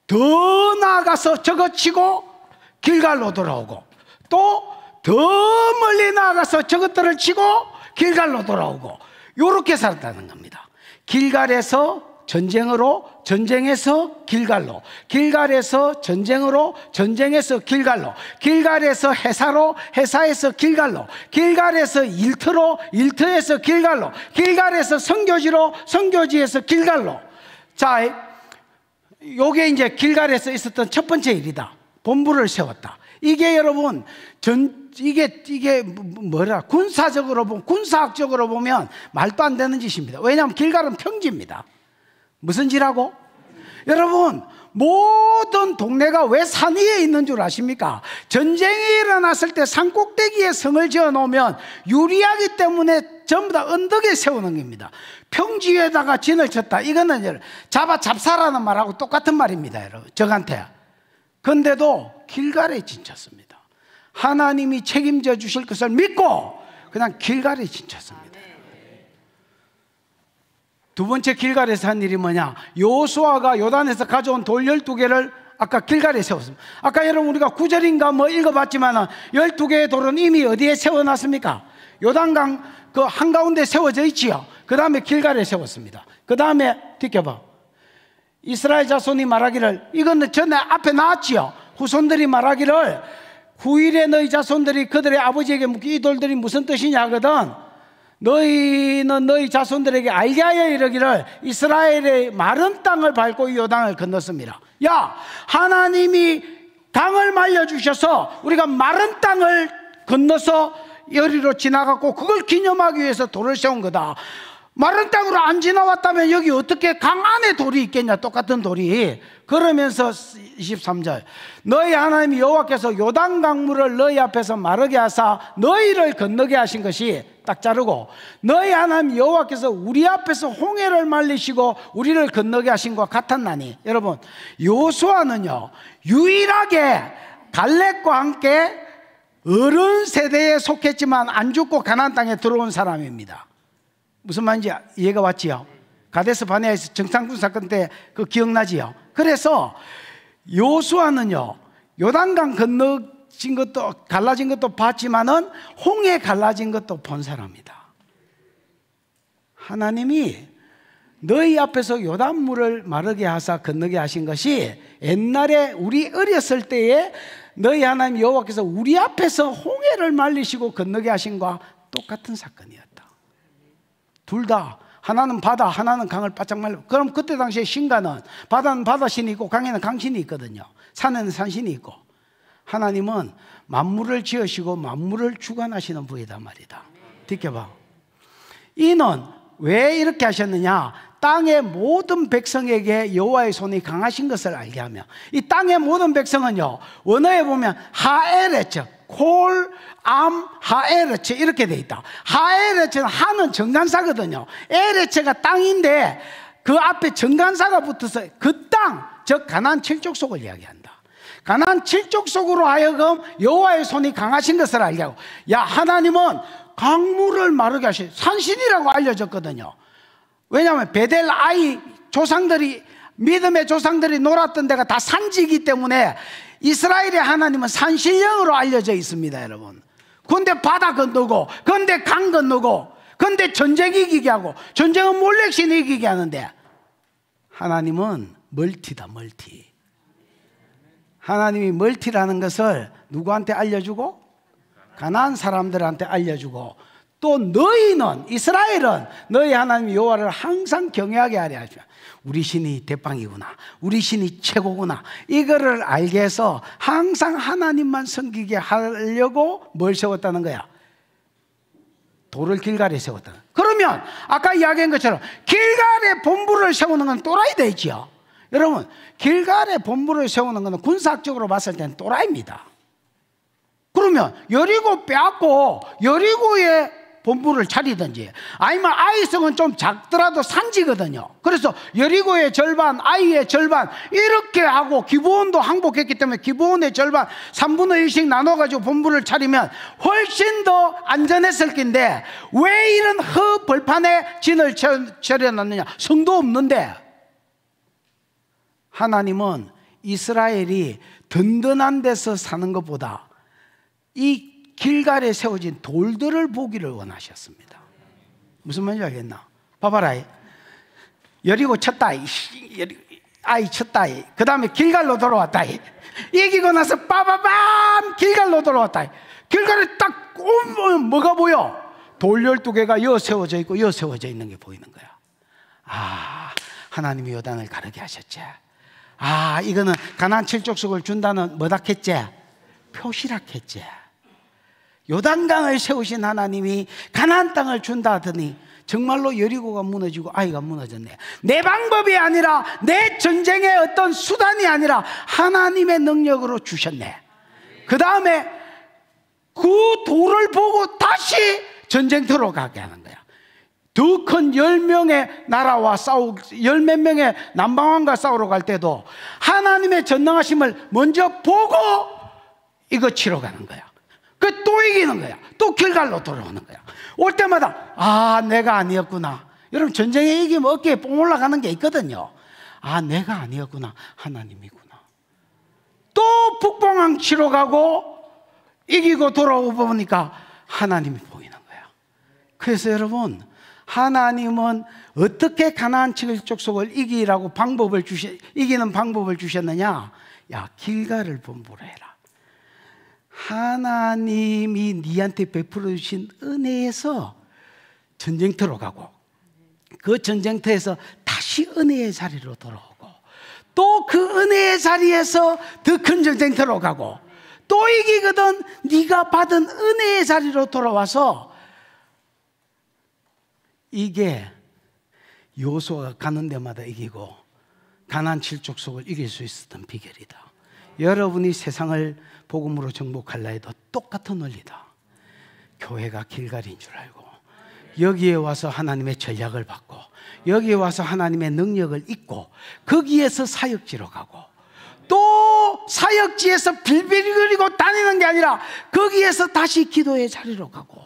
더 나아가서 저거 치고 길갈로 돌아오고 또 더 멀리 나아가서 저것들을 치고 길갈로 돌아오고 요렇게 살았다는 겁니다. 길갈에서 전쟁으로, 전쟁에서 길갈로, 길갈에서 전쟁으로, 전쟁에서 길갈로, 길갈에서 해사로, 해사에서 길갈로, 길갈에서 일터로, 일터에서 길갈로, 길갈에서 선교지로, 선교지에서 길갈로. 자, 요게 이제 길갈에서 있었던 첫 번째 일이다. 본부를 세웠다. 이게 여러분 이게 뭐라 군사적으로 보면, 군사학적으로 보면 말도 안 되는 짓입니다. 왜냐하면 길갈은 평지입니다. 무슨 지라고? 여러분, 모든 동네가 왜 산 위에 있는 줄 아십니까? 전쟁이 일어났을 때 산 꼭대기에 성을 지어 놓으면 유리하기 때문에 전부 다 언덕에 세우는 겁니다. 평지 위에다가 진을 쳤다. 이거는 잡사라는 말하고 똑같은 말입니다, 여러분. 저한테. 근데도 길갈에 진 쳤습니다. 하나님이 책임져 주실 것을 믿고 그냥 길갈에 진 쳤습니다. 두 번째 길갈에서 한 일이 뭐냐? 요수아가 요단에서 가져온 돌 12개를 아까 길갈에 세웠습니다. 아까 여러분 우리가 9절인가 뭐 읽어봤지만 12개의 돌은 이미 어디에 세워놨습니까? 요단강 그 한가운데 세워져 있지요. 그 다음에 길갈에 세웠습니다. 그 다음에 뒤켜봐. 이스라엘 자손이 말하기를, 이거는 전에 앞에 나왔지요. 후손들이 말하기를, 후일에 너희 자손들이 그들의 아버지에게 묻기 이 돌들이 무슨 뜻이냐 하거든. 너희는 너희 자손들에게 알게 하여 이르기를 이스라엘의 마른 땅을 밟고 이 요단을 건넜습니다. 야, 하나님이 강을 말려주셔서 우리가 마른 땅을 건너서 여리로 지나갔고 그걸 기념하기 위해서 돌을 세운 거다. 마른 땅으로 안 지나왔다면 여기 어떻게 강 안에 돌이 있겠냐, 똑같은 돌이. 그러면서 23절, 너희 하나님 여호와께서 요단 강물을 너희 앞에서 마르게 하사 너희를 건너게 하신 것이, 딱 자르고, 너희 하나님 여호와께서 우리 앞에서 홍해를 말리시고 우리를 건너게 하신 것과 같았나니. 여러분, 여호수아는요 유일하게 갈렙과 함께 어른 세대에 속했지만 안 죽고 가나안 땅에 들어온 사람입니다. 무슨 말인지 이해가 왔지요? 가데스 바네아에서 정상군 사건 때 그 기억나지요? 그래서 여호수아는요 요단강 건너진 것도 갈라진 것도 봤지만은 홍해 갈라진 것도 본 사람이다. 하나님이 너희 앞에서 요단물을 마르게 하사 건너게 하신 것이 옛날에 우리 어렸을 때에 너희 하나님 여호와께서 우리 앞에서 홍해를 말리시고 건너게 하신 것과 똑같은 사건이었다. 둘 다, 하나는 바다, 하나는 강을 바짝 말려. 그럼 그때 당시에 신가는 바다는 바다신이 있고 강에는 강신이 있거든요. 산에는 산신이 있고. 하나님은 만물을 지으시고 만물을 주관하시는 분이다 말이다. 듣겨봐. 이는 왜 이렇게 하셨느냐? 땅의 모든 백성에게 여호와의 손이 강하신 것을 알게 하며, 이 땅의 모든 백성은요 원어에 보면 하에레츠, 콜, 암, 하에레츠 이렇게 돼 있다. 하에레츠는 하는 정관사거든요. 에레츠가 땅인데 그 앞에 정관사가 붙어서 그 땅, 즉 가나안 칠족속을 이야기한다. 가나안 칠족속으로 하여금 여호와의 손이 강하신 것을 알게 하고, 야, 하나님은 강물을 마르게 하시, 산신이라고 알려졌거든요. 왜냐하면 베델 아이 조상들이, 믿음의 조상들이 놀았던 데가 다 산지이기 때문에 이스라엘의 하나님은 산신령으로 알려져 있습니다, 여러분. 근데 바다 건너고, 근데 강 건너고, 근데 전쟁 이기게 하고, 전쟁은 몰렉신 이기게 하는데 하나님은 멀티다, 멀티. 하나님이 멀티라는 것을 누구한테 알려주고? 가나안 사람들한테 알려주고, 또 너희는, 이스라엘은 너희 하나님 여호와를 항상 경외하게 하려 하죠. 우리 신이 대빵이구나, 우리 신이 최고구나, 이거를 알게 해서 항상 하나님만 섬기게 하려고 뭘 세웠다는 거야? 돌을 길갈에 세웠다. 그러면 아까 이야기한 것처럼 길갈에 본부를 세우는 건 또라이 되지요. 여러분, 길갈에 본부를 세우는 건 군사학적으로 봤을 때는 또라이입니다. 그러면 여리고 빼앗고 여리고에 본부를 차리든지, 아니면 아이성은 좀 작더라도 산지거든요. 그래서 여리고의 절반, 아이의 절반 이렇게 하고, 기브온도 항복했기 때문에 기브온의 절반 3분의 1씩 나눠가지고 본부를 차리면 훨씬 더 안전했을 텐데 왜 이런 벌판에 진을 차려놨느냐? 성도 없는데. 하나님은 이스라엘이 든든한 데서 사는 것보다 이 길갈에 세워진 돌들을 보기를 원하셨습니다. 무슨 말인지 알겠나? 봐봐라. 여리고 쳤다, 아이 쳤다, 그 다음에 길갈로 돌아왔다, 이기고 나서 빠바밤 길갈로 돌아왔다. 길갈에 딱 오면 뭐가 보여? 돌 12개가 여 세워져 있고 여 세워져 있는 게 보이는 거야. 아, 하나님이 요단을 가르게 하셨지. 아, 이거는 가나안 칠족속을 준다는 뭐다 했지? 표시라 했지. 요단강을 세우신 하나님이 가나안 땅을 준다 하더니 정말로 여리고가 무너지고 아이가 무너졌네. 내 방법이 아니라, 내 전쟁의 어떤 수단이 아니라 하나님의 능력으로 주셨네. 그 다음에 그 돌을 보고 다시 전쟁터로 가게 하는 거야. 더 큰 10명의 나라와 싸우고 10몇 명의 남방왕과 싸우러 갈 때도 하나님의 전능하심을 먼저 보고 이거 치러 가는 거야. 그 또 이기는 거야. 또 길갈로 돌아오는 거야. 올 때마다 아, 내가 아니었구나. 여러분, 전쟁에 이기면 어깨에 뽕 올라가는 게 있거든요. 아, 내가 아니었구나, 하나님이구나. 또 북방왕 치러 가고 이기고 돌아오고 보니까 하나님이 보이는 거야. 그래서 여러분, 하나님은 어떻게 가나안 칠족속을 이기라고 이기는 방법을 주셨느냐? 야, 길갈을 본보로 해라. 하나님이 니한테 베풀어 주신 은혜에서 전쟁터로 가고, 그 전쟁터에서 다시 은혜의 자리로 돌아오고, 또 그 은혜의 자리에서 더 큰 전쟁터로 가고, 또 이기거든 네가 받은 은혜의 자리로 돌아와서, 이게 여호수아가 가는 데마다 이기고 가나안 7족속을 이길 수 있었던 비결이다. 여러분이 세상을 복음으로 정복할라 해도 똑같은 원리다. 교회가 길갈이인 줄 알고, 여기에 와서 하나님의 전략을 받고, 여기에 와서 하나님의 능력을 잊고, 거기에서 사역지로 가고, 또 사역지에서 빌빌거리고 다니는 게 아니라 거기에서 다시 기도의 자리로 가고,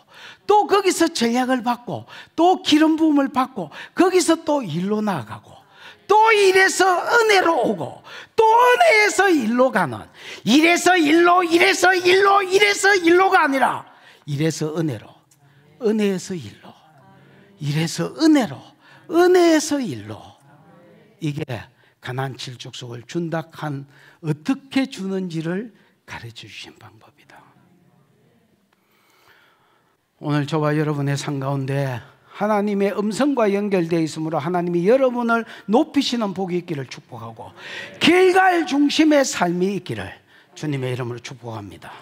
또 거기서 전략을 받고, 또 기름 부음을 받고, 거기서 또 일로 나아가고, 또 일에서 은혜로 오고, 또 은혜에서 일로 가는, 일에서 일로, 일에서 일로, 일에서 일로가 아니라 일에서 은혜로, 은혜에서 일로, 일에서 은혜로, 은혜에서 일로. 이게 가나안 7족속을 준다 한 어떻게 주는지를 가르쳐 주신 방법이다. 오늘 저와 여러분의 삶 가운데 하나님의 음성과 연결되어 있으므로 하나님이 여러분을 높이시는 복이 있기를 축복하고, 길갈 중심의 삶이 있기를 주님의 이름으로 축복합니다.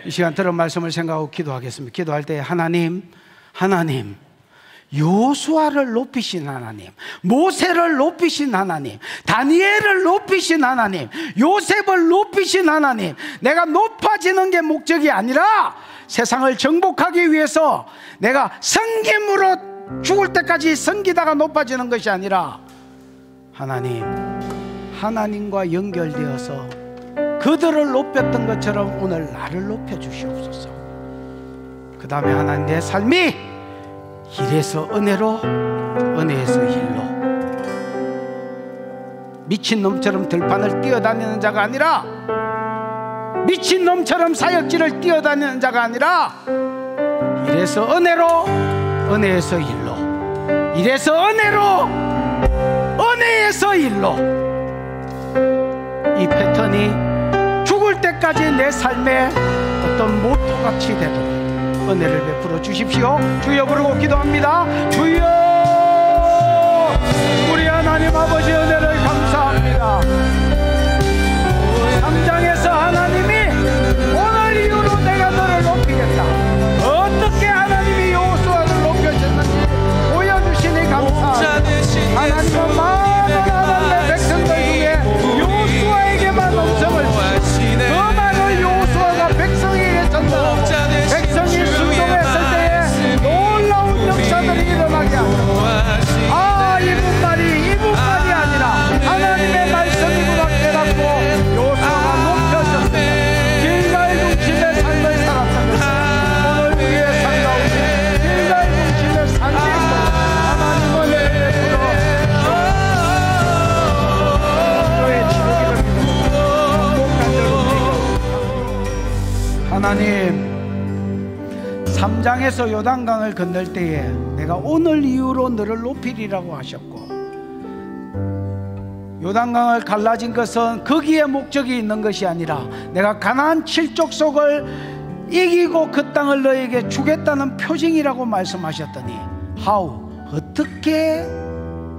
이 시간 들은 말씀을 생각하고 기도하겠습니다. 기도할 때 하나님, 여호수아를 높이신 하나님, 모세를 높이신 하나님, 다니엘을 높이신 하나님, 요셉을 높이신 하나님, 내가 높아지는 게 목적이 아니라 세상을 정복하기 위해서 내가 섬김으로 죽을 때까지 섬기다가 높아지는 것이 아니라 하나님과 연결되어서 그들을 높였던 것처럼 오늘 나를 높여주시옵소서. 그 다음에 하나님, 내 삶이 일에서 은혜로, 은혜에서 일로, 미친놈처럼 들판을 뛰어다니는 자가 아니라, 미친놈처럼 사역지를 뛰어다니는 자가 아니라, 일에서 은혜로, 은혜에서 일로, 일에서 은혜로, 은혜에서 일로. 이 패턴이 죽을 때까지 내 삶의 어떤 모토같이 되도록 은혜를 베풀어 주십시오. 주여 부르고 기도합니다. 주여, 우리 하나님 아버지 은혜를 감사합니다. 3장에서 하나님이 오늘 이후로 내가 너를 높이겠다, 어떻게 하나님이 여호수아를 높여줬는지 보여주시니 감사합니다. 하나님은 많은 하나님의 백성들 중에 여호수아에게만 음성을 주시고, 그 많은 여호수아가 백성에게 전달하고 백성이 순종했을 때에 놀라운 역사들이 일어나게 합니다. 이분말이 아니라 하나님의 말씀이구나 깨닫고 여호수아가 높여졌습니다. 길갈 중심의 삶을 살았던 것은 오늘 우리의 삶 가운데 길갈 중심의 삶이 있고, 하나님은 베풀어 너의 지극이를 하나님, 3장에서 요단강을 건널 때에 내가 오늘 이후로 너를 높이리라고 하셨고, 요단강을 갈라진 것은 거기에 목적이 있는 것이 아니라 내가 가나안 7족속을 이기고 그 땅을 너에게 주겠다는 표징이라고 말씀하셨더니, 어떻게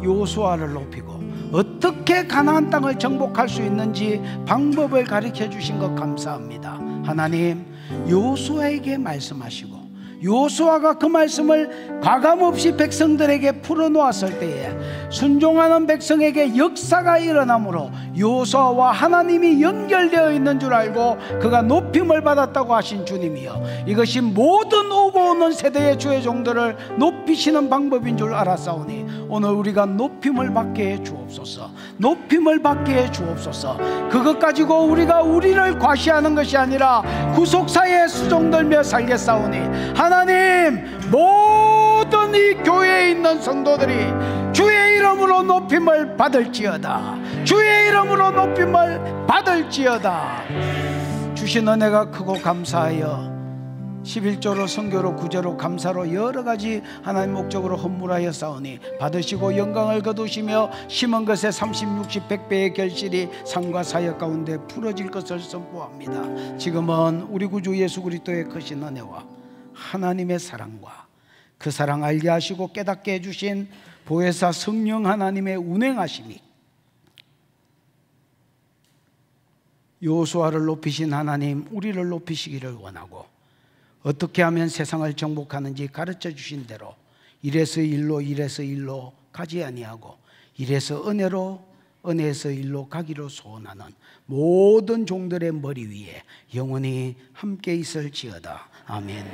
여호수아를 높이고 어떻게 가나안 땅을 정복할 수 있는지 방법을 가르쳐 주신 것 감사합니다. 하나님, 여호수아에게 말씀하시고 여호수아가 그 말씀을 과감없이 백성들에게 풀어놓았을 때에 순종하는 백성에게 역사가 일어나므로 여호수아와 하나님이 연결되어 있는 줄 알고 그가 높임을 받았다고 하신 주님이여, 이것이 모든 오고 오는 세대의 주의 종들을 높이시는 방법인 줄 알았사오니 오늘 우리가 높임을 받게 해 주옵소서. 높임을 받게 해 주옵소서. 그것 가지고 우리가 우리를 과시하는 것이 아니라 구속사에 수종들며 살겠사오니 하나님, 모든 이 교회에 있는 성도들이 주의 이름으로 높임을 받을지어다. 주의 이름으로 높임을 받을지어다. 주신 은혜가 크고 감사하여 11조로 선교로 구제로 감사로 여러가지 하나님 목적으로 헌물하여 싸우니 받으시고 영광을 거두시며 심은 것에 30, 60, 100배의 결실이 삶과 사역 가운데 풀어질 것을 선포합니다. 지금은 우리 구주 예수 그리스도의 크신 은혜와 하나님의 사랑과 그 사랑 알게 하시고 깨닫게 해주신 보혜사 성령 하나님의 운행하심이, 여호수아를 높이신 하나님 우리를 높이시기를 원하고, 어떻게 하면 세상을 정복하는지 가르쳐 주신 대로 이래서 일로 이래서 일로 가지 아니하고 이래서 은혜로 은혜에서 일로 가기로 소원하는 모든 종들의 머리 위에 영원히 함께 있을지어다. 아멘.